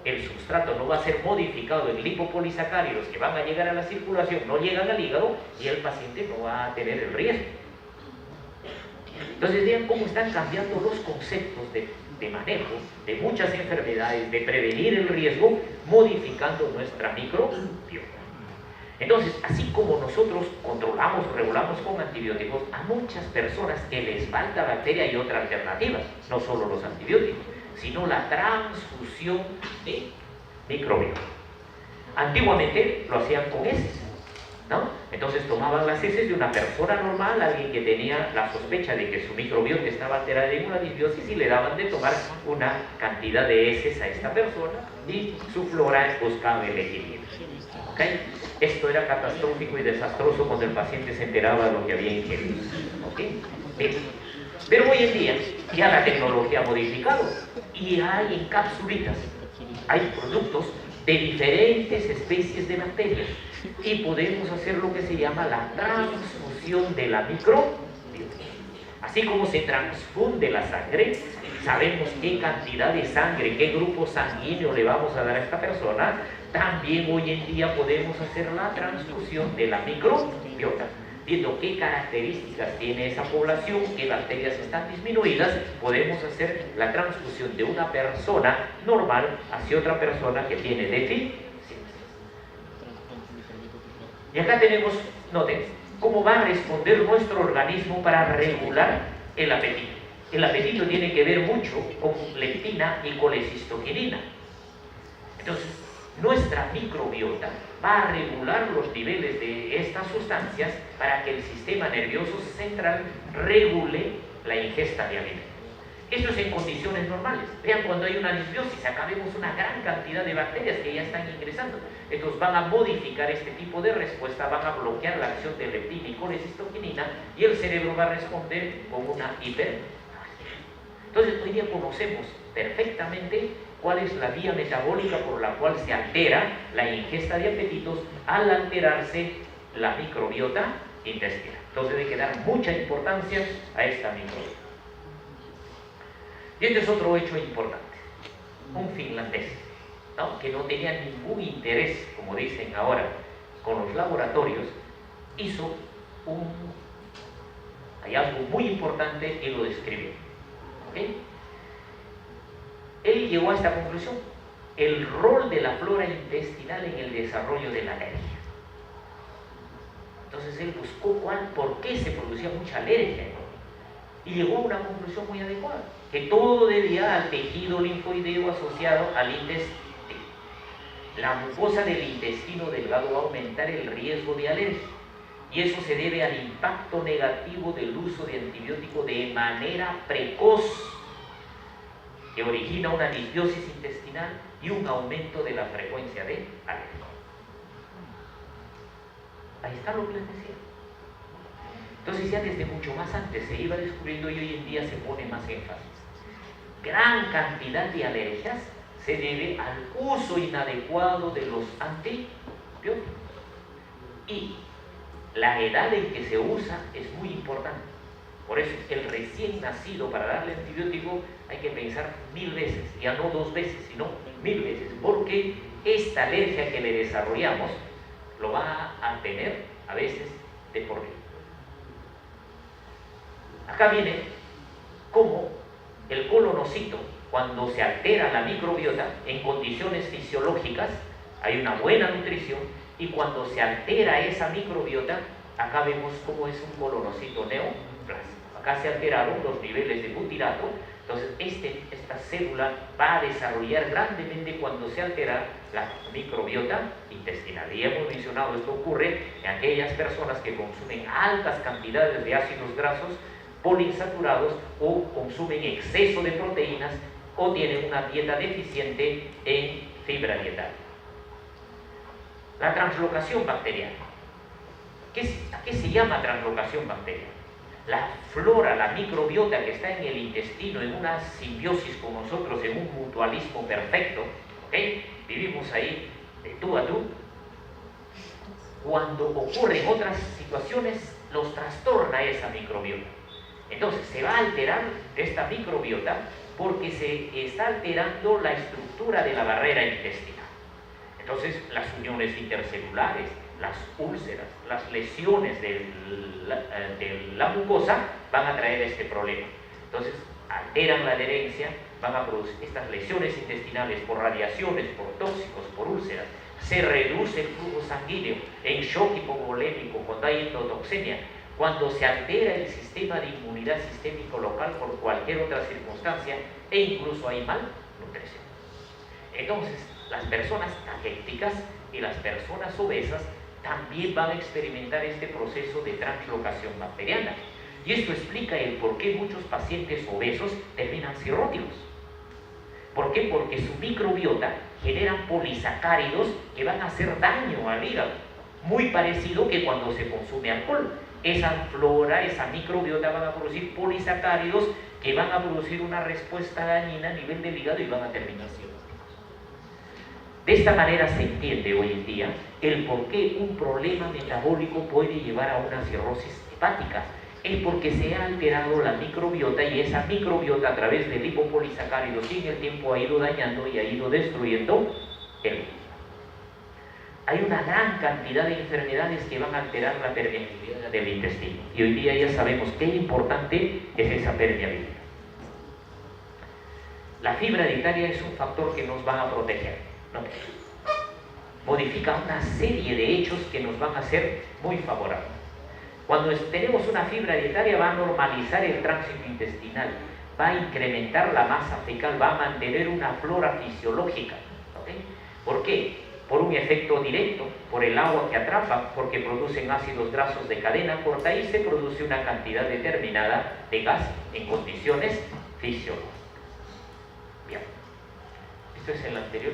el sustrato no va a ser modificado en lipopolisacáridos que van a llegar a la circulación, no llegan al hígado y el paciente no va a tener el riesgo. Entonces vean cómo están cambiando los conceptos de manejo de muchas enfermedades, de prevenir el riesgo, modificando nuestra microbiota. Entonces, así como nosotros controlamos, regulamos con antibióticos, a muchas personas que les falta bacteria hay otra alternativa, no solo los antibióticos, sino la transfusión de microbiota. Antiguamente lo hacían con heces, ¿no? Entonces tomaban las heces de una persona normal, alguien que tenía la sospecha de que su microbiota estaba alterada en una disbiosis, y le daban de tomar una cantidad de heces a esta persona y su flora buscaba el equilibrio. ¿Okay? Esto era catastrófico y desastroso cuando el paciente se enteraba de lo que había ingerido. ¿Okay? Bien. Pero hoy en día ya la tecnología ha modificado y hay en capsulitas, hay productos de diferentes especies de bacterias y podemos hacer lo que se llama la transfusión de la microbiota. Así como se transfunde la sangre, sabemos qué cantidad de sangre, qué grupo sanguíneo le vamos a dar a esta persona, también hoy en día podemos hacer la transfusión de la microbiota, viendo qué características tiene esa población, qué bacterias están disminuidas, podemos hacer la transfusión de una persona normal hacia otra persona que tiene deficiencias. Y acá tenemos, noten, cómo va a responder nuestro organismo para regular el apetito. El apetito tiene que ver mucho con leptina y colecistoquinina. Entonces, nuestra microbiota va a regular los niveles de estas sustancias para que el sistema nervioso central regule la ingesta de alimentos. Esto es en condiciones normales. Vean, cuando hay una disbiosis, acá vemos una gran cantidad de bacterias que ya están ingresando. Entonces van a modificar este tipo de respuesta, van a bloquear la acción de leptina y colecistoquinina y el cerebro va a responder con una hiperfagia. Entonces hoy día conocemos perfectamente cuál es la vía metabólica por la cual se altera la ingesta de apetitos al alterarse la microbiota intestinal. Entonces hay que dar mucha importancia a esta microbiota. Y este es otro hecho importante. Un finlandés, ¿no?, que no tenía ningún interés, como dicen ahora, con los laboratorios, hizo un hallazgo muy importante y lo describió. ¿Okay? Él llegó a esta conclusión: el rol de la flora intestinal en el desarrollo de la alergia. Entonces él buscó por qué se producía mucha alergia, ¿no? Y llegó a una conclusión muy adecuada, que todo debía al tejido linfoideo asociado al intestino. La mucosa del intestino delgado va a aumentar el riesgo de alergia, y eso se debe al impacto negativo del uso de antibiótico de manera precoz, que origina una disbiosis intestinal y un aumento de la frecuencia de alergia. Ahí está lo que les decía. Entonces ya desde mucho más antes se iba descubriendo y hoy en día se pone más énfasis. Gran cantidad de alergias se debe al uso inadecuado de los antibióticos. Y la edad en que se usa es muy importante. Por eso el recién nacido, para darle antibiótico hay que pensar 1000 veces, ya no 2 veces, sino 1000 veces, porque esta alergia que le desarrollamos lo va a tener a veces de por vida. Acá viene cómo el colonocito, cuando se altera la microbiota en condiciones fisiológicas, hay una buena nutrición, y cuando se altera esa microbiota, acá vemos cómo es un colonocito neoplásico. Acá se alteraron los niveles de butirato, entonces esta célula va a desarrollar grandemente cuando se altera la microbiota intestinal. Y hemos mencionado, esto ocurre en aquellas personas que consumen altas cantidades de ácidos grasos poliinsaturados o consumen exceso de proteínas o tienen una dieta deficiente en fibra dietaria. La translocación bacteriana. ¿A qué se llama translocación bacteriana? La flora, la microbiota que está en el intestino, en una simbiosis con nosotros, en un mutualismo perfecto, ¿okay? Vivimos ahí de tú a tú. Cuando ocurren otras situaciones, los trastorna esa microbiota. Entonces se va a alterar esta microbiota porque se está alterando la estructura de la barrera intestinal. Entonces las uniones intercelulares, las úlceras, las lesiones de la mucosa van a traer este problema. Entonces alteran la adherencia, van a producir estas lesiones intestinales por radiaciones, por tóxicos, por úlceras. Se reduce el flujo sanguíneo en shock hipovolémico cuando hay endotoxemia, cuando se altera el sistema de inmunidad sistémico local por cualquier otra circunstancia, e incluso hay malnutrición. Entonces, las personas caquéticas y las personas obesas también van a experimentar este proceso de translocación bacteriana. Y esto explica el por qué muchos pacientes obesos terminan cirróticos. ¿Por qué? Porque su microbiota genera polisacáridos que van a hacer daño al hígado. Muy parecido que cuando se consume alcohol. Esa flora, esa microbiota van a producir polisacáridos que van a producir una respuesta dañina a nivel del hígado y van a terminar cirróticos. De esta manera se entiende hoy en día el por qué un problema metabólico puede llevar a una cirrosis hepática. Es porque se ha alterado la microbiota y esa microbiota a través de lipopolisacáridos y en el tiempo ha ido dañando y ha ido destruyendo el hígado. Hay una gran cantidad de enfermedades que van a alterar la permeabilidad del intestino. Y hoy día ya sabemos qué importante es esa permeabilidad. La fibra dietaria es un factor que nos va a proteger, ¿no? Modifica una serie de hechos que nos van a ser muy favorables. Cuando tenemos una fibra dietaria va a normalizar el tránsito intestinal, va a incrementar la masa fecal, va a mantener una flora fisiológica. ¿Okay? ¿Por qué? Por un efecto directo, por el agua que atrapa, porque producen ácidos grasos de cadena corta y se produce una cantidad determinada de gas en condiciones fisiológicas. Bien, esto es el anterior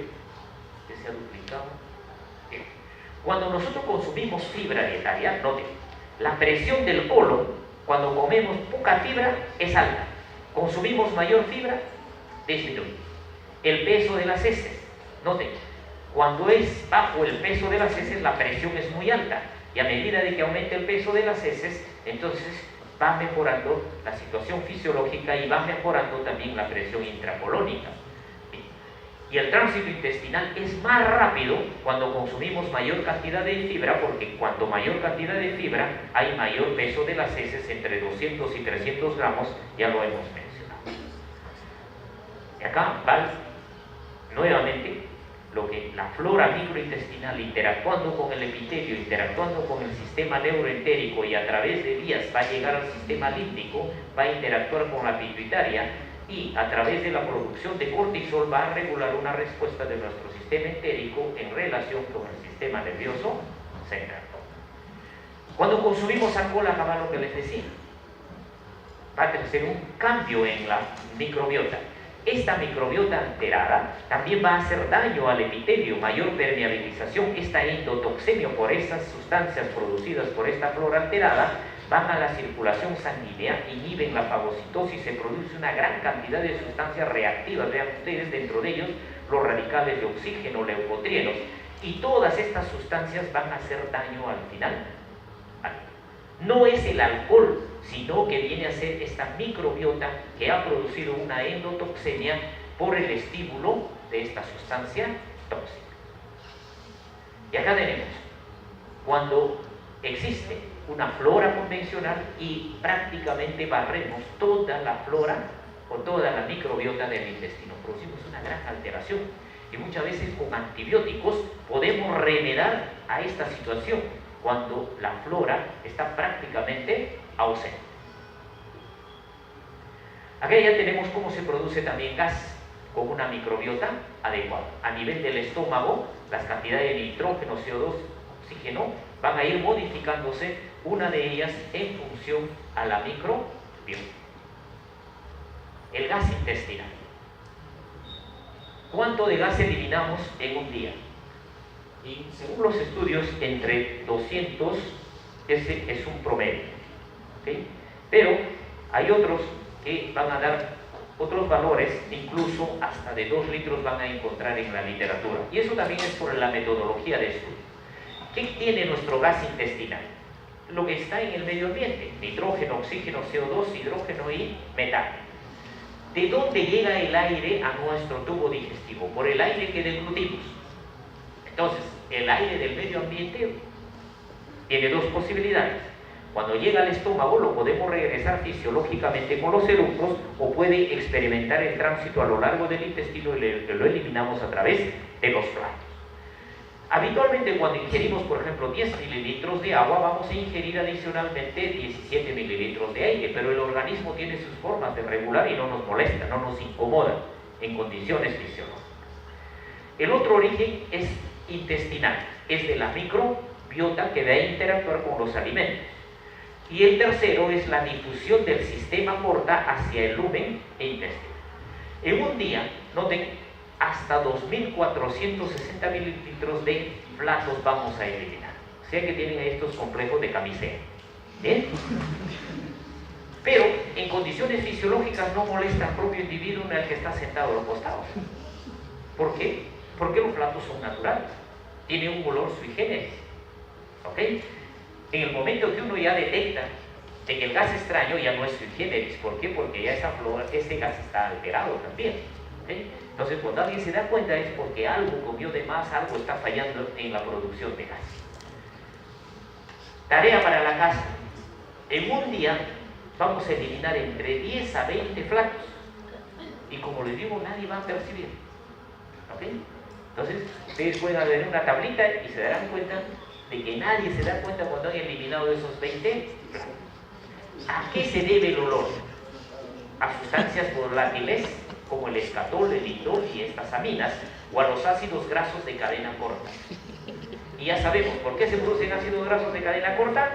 que se ha duplicado. Bien. Cuando nosotros consumimos fibra dietaria, noten, la presión del colon, cuando comemos poca fibra, es alta. Consumimos mayor fibra, disminuye. El peso de las heces, noten, cuando es bajo el peso de las heces, la presión es muy alta. Y a medida de que aumenta el peso de las heces, entonces va mejorando la situación fisiológica y va mejorando también la presión intracolónica. Y el tránsito intestinal es más rápido cuando consumimos mayor cantidad de fibra, porque cuando mayor cantidad de fibra hay mayor peso de las heces, entre 200 y 300 gramos, ya lo hemos mencionado. Y acá va nuevamente lo que la flora microintestinal, interactuando con el epitelio, interactuando con el sistema neuroentérico y a través de vías va a llegar al sistema límbico, va a interactuar con la pituitaria y a través de la producción de cortisol va a regular una respuesta de nuestro sistema entérico en relación con el sistema nervioso central. Cuando consumimos alcohol, acaba lo que les decía, va a hacer un cambio en la microbiota. Esta microbiota alterada también va a hacer daño al epitelio, mayor permeabilización. Esta endotoxemia por esas sustancias producidas por esta flora alterada van a la circulación sanguínea, inhiben la fagocitosis, se produce una gran cantidad de sustancias reactivas, vean ustedes, dentro de ellos los radicales de oxígeno, leucotrienos, y todas estas sustancias van a hacer daño al final. No es el alcohol, sino que viene a ser esta microbiota que ha producido una endotoxemia por el estímulo de esta sustancia tóxica. Y acá tenemos, cuando existe una flora convencional y prácticamente barremos toda la flora o toda la microbiota del intestino. Producimos una gran alteración y muchas veces con antibióticos podemos remediar a esta situación cuando la flora está prácticamente ausente. Acá ya tenemos cómo se produce también gas con una microbiota adecuada. A nivel del estómago, las cantidades de nitrógeno, CO2, oxígeno van a ir modificándose, una de ellas en función a la microbiota. El gas intestinal. ¿Cuánto de gas eliminamos en un día? Y según los estudios, entre 200, ese es un promedio, ¿okay? Pero hay otros que van a dar otros valores, incluso hasta de 2 litros van a encontrar en la literatura. Y eso también es por la metodología de estudio. ¿Qué tiene nuestro gas intestinal? Lo que está en el medio ambiente: nitrógeno, oxígeno, CO2, hidrógeno y metano. ¿De dónde llega el aire a nuestro tubo digestivo? Por el aire que deglutimos. Entonces, el aire del medio ambiente tiene dos posibilidades. Cuando llega al estómago lo podemos regresar fisiológicamente con los eructos, o puede experimentar el tránsito a lo largo del intestino y lo eliminamos a través de los flancos. Habitualmente cuando ingerimos, por ejemplo, 10 mililitros de agua, vamos a ingerir adicionalmente 17 mililitros de aire, pero el organismo tiene sus formas de regular y no nos molesta, no nos incomoda en condiciones fisiológicas. El otro origen es intestinal, es de la microbiota que va a interactuar con los alimentos. Y el tercero es la difusión del sistema porta hacia el lumen e intestino. En un día, noten, hasta 2.460 mililitros de flatos vamos a eliminar. O sea que tienen estos complejos de camisea. ¿Bien? Pero en condiciones fisiológicas no molesta al propio individuo en el que está sentado a los costados. ¿Por qué? Porque los flatos son naturales. Tienen un olor sui generis. ¿Ok? En el momento que uno ya detecta de que el gas extraño ya no es sui generis. ¿Por qué? Porque ya ese gas está alterado también. ¿Okay? Entonces, cuando alguien se da cuenta es porque algo comió de más, algo está fallando en la producción de gas. Tarea para la casa. En un día vamos a eliminar entre 10 a 20 flatos. Y como les digo, nadie va a percibir. ¿Ok? Entonces, ustedes pueden ver una tablita y se darán cuenta de que nadie se da cuenta cuando han eliminado esos 20 flatos. ¿A qué se debe el olor? A sustancias volátiles como el escatol, el indol y estas aminas, o a los ácidos grasos de cadena corta. Y ya sabemos por qué se producen ácidos grasos de cadena corta: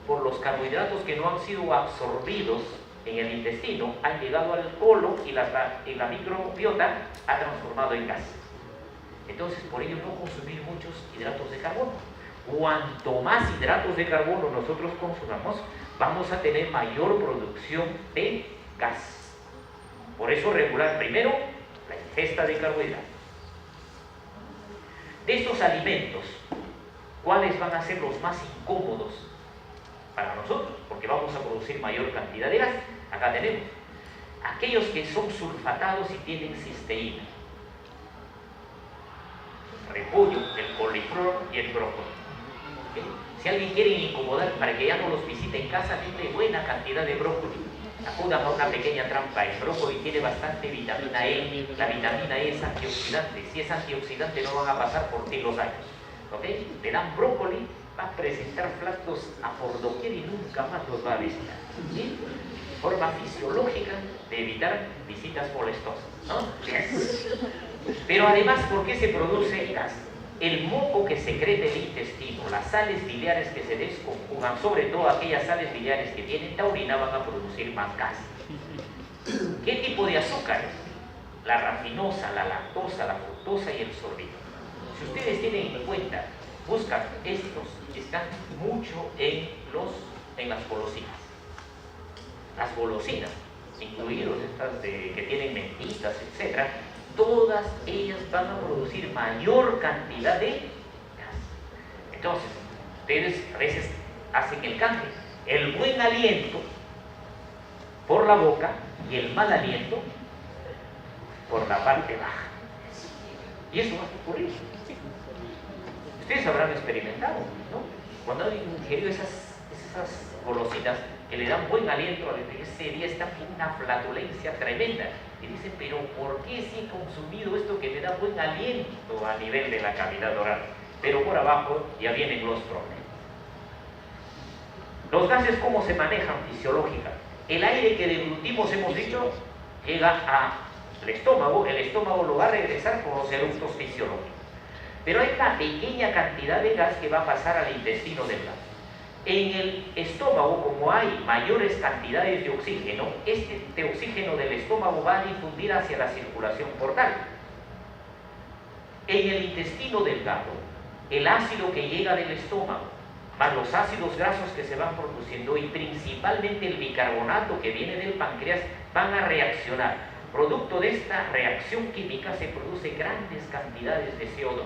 por los carbohidratos que no han sido absorbidos en el intestino, han llegado al colon y la microbiota ha transformado en gas. Entonces, por ello no consumir muchos hidratos de carbono. Cuanto más hidratos de carbono nosotros consumamos, vamos a tener mayor producción de gas. Por eso regular primero la ingesta de carbohidratos. De estos alimentos, ¿cuáles van a ser los más incómodos para nosotros? Porque vamos a producir mayor cantidad de gas. Acá tenemos aquellos que son sulfatados y tienen cisteína: el repollo, el coliflor y el brócoli. ¿Okay? Si alguien quiere incomodar para que ya no los visite en casa, denle buena cantidad de brócoli. Acudan a una pequeña trampa: el brócoli tiene bastante vitamina E, la vitamina E es antioxidante. Si es antioxidante no van a pasar por ti los años. ¿Okay? Le dan brócoli, va a presentar flatos a por doquier y nunca más los va a visitar. ¿Sí? Forma fisiológica de evitar visitas molestosas, ¿no? Pero además, ¿por qué se produce el gas? El moco que secreta el intestino, las sales biliares que se desconjugan, sobre todo aquellas sales biliares que tienen taurina, van a producir más gas. ¿Qué tipo de azúcares? La rafinosa, la lactosa, la fructosa y el sorbito. Si ustedes tienen en cuenta, buscan estos, están mucho en las golosinas. Las golosinas, incluidos estas que tienen mentitas, etc., todas ellas van a producir mayor cantidad de gas. Entonces, ustedes a veces hacen el cambio: el buen aliento por la boca y el mal aliento por la parte baja. Y eso va a ocurrir. Ustedes habrán experimentado, ¿no? Cuando han ingerido esas esas golosinas que le dan buen aliento, ese día está con una flatulencia tremenda. Y dicen, pero ¿por qué si he consumido esto que me da buen aliento a nivel de la cavidad oral? Pero por abajo ya vienen los problemas. Los gases, ¿cómo se manejan fisiológica? El aire que deglutimos, hemos dicho, llega al estómago, el estómago lo va a regresar por los eructos fisiológicos. Pero hay una pequeña cantidad de gas que va a pasar al intestino delgado. En el estómago, como hay mayores cantidades de oxígeno, este oxígeno del estómago va a difundir hacia la circulación portal. En el intestino delgado, el ácido que llega del estómago, más los ácidos grasos que se van produciendo y principalmente el bicarbonato que viene del páncreas, van a reaccionar. Producto de esta reacción química se producen grandes cantidades de CO2.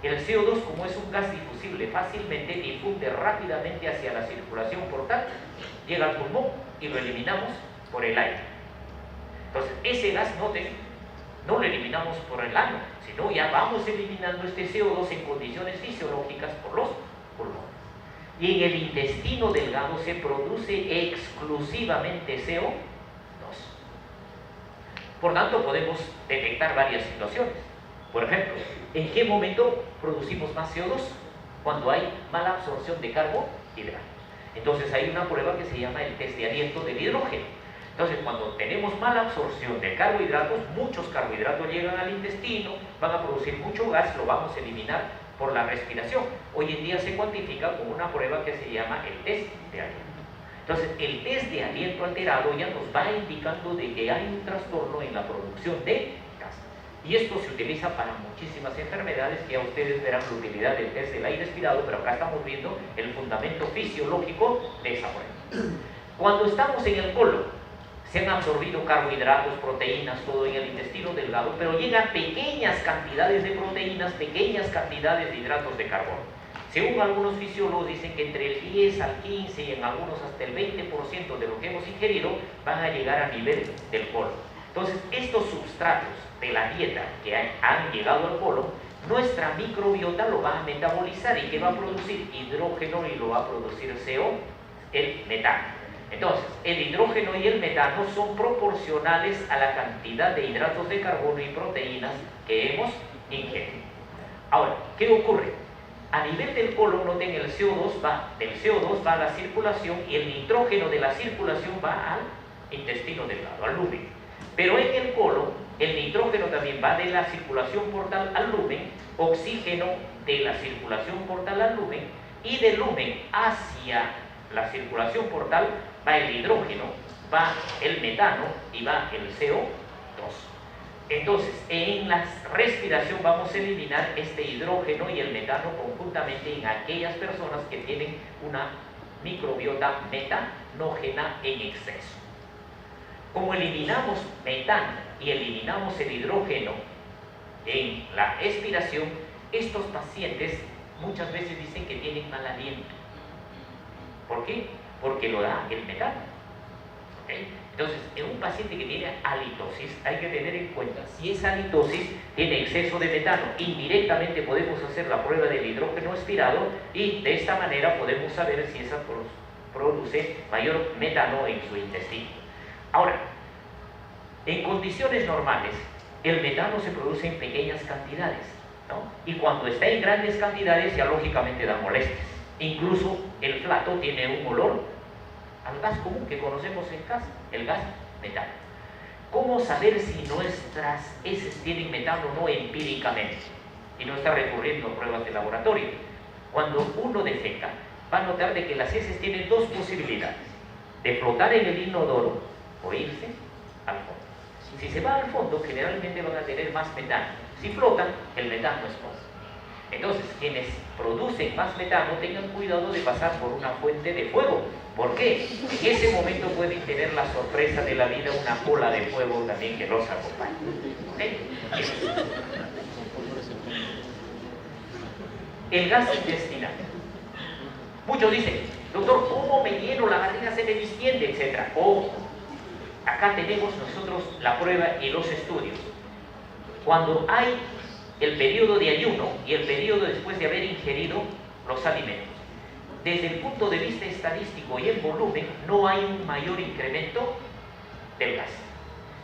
El CO2, como es un gas difusible, fácilmente difunde rápidamente hacia la circulación portal, llega al pulmón y lo eliminamos por el aire. Entonces, ese gas no lo eliminamos por el ano, sino ya vamos eliminando este CO2 en condiciones fisiológicas por los pulmones. Y en el intestino delgado se produce exclusivamente CO2. Por tanto, podemos detectar varias situaciones. Por ejemplo, ¿en qué momento producimos más CO2? Cuando hay mala absorción de carbohidratos. Entonces hay una prueba que se llama el test de aliento del hidrógeno. Entonces, cuando tenemos mala absorción de carbohidratos, muchos carbohidratos llegan al intestino, van a producir mucho gas, lo vamos a eliminar por la respiración. Hoy en día se cuantifica con una prueba que se llama el test de aliento. Entonces, el test de aliento alterado ya nos va indicando de que hay un trastorno en la producción de gas. Y esto se utiliza para muchísimas enfermedades, que ya ustedes verán la utilidad del test del aire expirado, pero acá estamos viendo el fundamento fisiológico de esa prueba. Cuando estamos en el colon, se han absorbido carbohidratos, proteínas, todo en el intestino delgado, pero llegan pequeñas cantidades de proteínas, pequeñas cantidades de hidratos de carbono. Según algunos fisiólogos dicen que entre el 10 al 15 y en algunos hasta el 20% de lo que hemos ingerido van a llegar a nivel del colon. Entonces, estos substratos de la dieta que han llegado al colon, nuestra microbiota lo va a metabolizar y que va a producir hidrógeno y lo va a producir CO, el metano. Entonces, el hidrógeno y el metano son proporcionales a la cantidad de hidratos de carbono y proteínas que hemos ingerido. Ahora, ¿qué ocurre? A nivel del colon, noten, del CO2 va a la circulación y el nitrógeno de la circulación va al intestino delgado, al lumen. Pero en el colon, el nitrógeno también va de la circulación portal al lumen, oxígeno de la circulación portal al lumen, y del lumen hacia la circulación portal va el hidrógeno, va el metano y va el CO2. Entonces, en la respiración vamos a eliminar este hidrógeno y el metano conjuntamente en aquellas personas que tienen una microbiota metanógena en exceso. Como eliminamos metano y eliminamos el hidrógeno en la expiración, estos pacientes muchas veces dicen que tienen mal aliento. ¿Por qué? Porque lo da el metano. ¿Okay? Entonces, en un paciente que tiene halitosis, hay que tener en cuenta, si esa halitosis tiene exceso de metano, indirectamente podemos hacer la prueba del hidrógeno expirado y de esta manera podemos saber si esa produce mayor metano en su intestino. Ahora, en condiciones normales, el metano se produce en pequeñas cantidades, ¿no? Y cuando está en grandes cantidades, ya lógicamente da molestias. Incluso el flato tiene un olor al gas común que conocemos en casa, el gas metano. ¿Cómo saber si nuestras heces tienen metano o no empíricamente? Y no está recurriendo a pruebas de laboratorio. Cuando uno defeca, va a notar de que las heces tienen dos posibilidades: de flotar en el inodoro o irse al fondo. Si se va al fondo, generalmente van a tener más metano. Si flotan, el metano es poco. Entonces, quienes producen más metano, tengan cuidado de pasar por una fuente de fuego. ¿Por qué? En ese momento pueden tener la sorpresa de la vida, una cola de fuego también que los acompañe. ¿Okay? El gas intestinal. Muchos dicen, doctor, ¿cómo me lleno? La barriga se me distiende, etcétera. Ojo, acá tenemos nosotros la prueba y los estudios. Cuando hay el periodo de ayuno y el periodo después de haber ingerido los alimentos, desde el punto de vista estadístico y en volumen, no hay un mayor incremento del gas.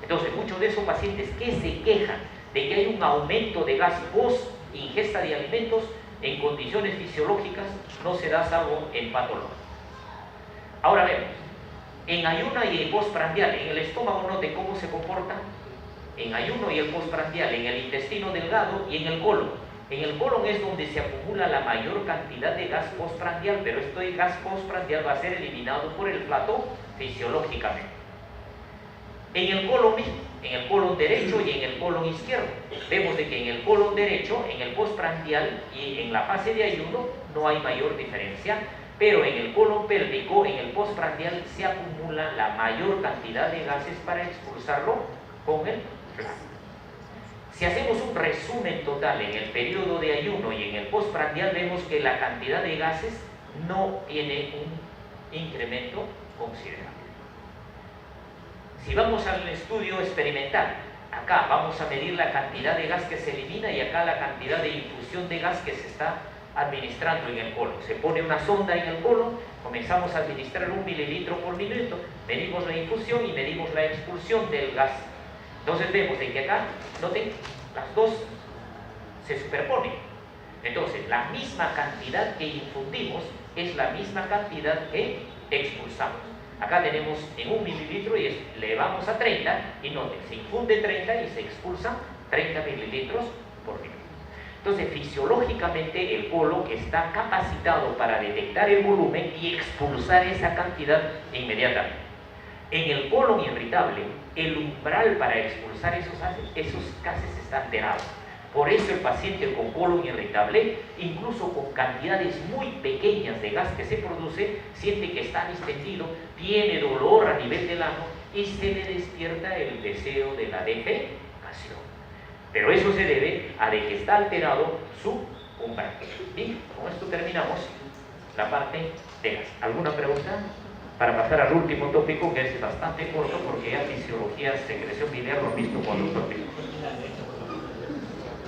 Entonces, muchos de esos pacientes que se quejan de que hay un aumento de gas post ingesta de alimentos, en condiciones fisiológicas no se da salvo en patología. Ahora vemos, en ayuno y en postprandial, en el estómago, noten cómo se comporta. En ayuno y el postprandial, en el intestino delgado y en el colon. En el colon es donde se acumula la mayor cantidad de gas postprandial, pero este gas postprandial va a ser eliminado por el flato fisiológicamente. En el colon mismo, en el colon derecho y en el colon izquierdo, vemos de que en el colon derecho, en el postprandial y en la fase de ayuno no hay mayor diferencia, pero en el colon pélvico, en el postprandial, se acumula la mayor cantidad de gases para expulsarlo con el flato. Si hacemos un resumen total en el periodo de ayuno y en el postprandial, vemos que la cantidad de gases no tiene un incremento considerable. Si vamos al estudio experimental, acá vamos a medir la cantidad de gas que se elimina y acá la cantidad de infusión de gas que se está administrando en el colon. Se pone una sonda en el colon, comenzamos a administrar 1 mililitro por minuto, medimos la infusión y medimos la expulsión del gas. Entonces vemos de que acá, noten, las dos se superponen. Entonces, la misma cantidad que infundimos es la misma cantidad que expulsamos. Acá tenemos en 1 mililitro y elevamos a 30 y noten, se infunde 30 y se expulsa 30 mililitros por minuto. Entonces, fisiológicamente el colon está capacitado para detectar el volumen y expulsar esa cantidad inmediatamente. En el colon irritable, el umbral para expulsar esos gases está alterado. Por eso el paciente con colon irritable, incluso con cantidades muy pequeñas de gas que se produce, siente que está distendido, tiene dolor a nivel del ano y se le despierta el deseo de la defecación. Pero eso se debe a de que está alterado su umbral. Bien, con esto terminamos la parte de gas. ¿Alguna pregunta? Para pasar al último tópico, que es bastante corto porque ya fisiología, secreción biliar lo mismo con los tópicos.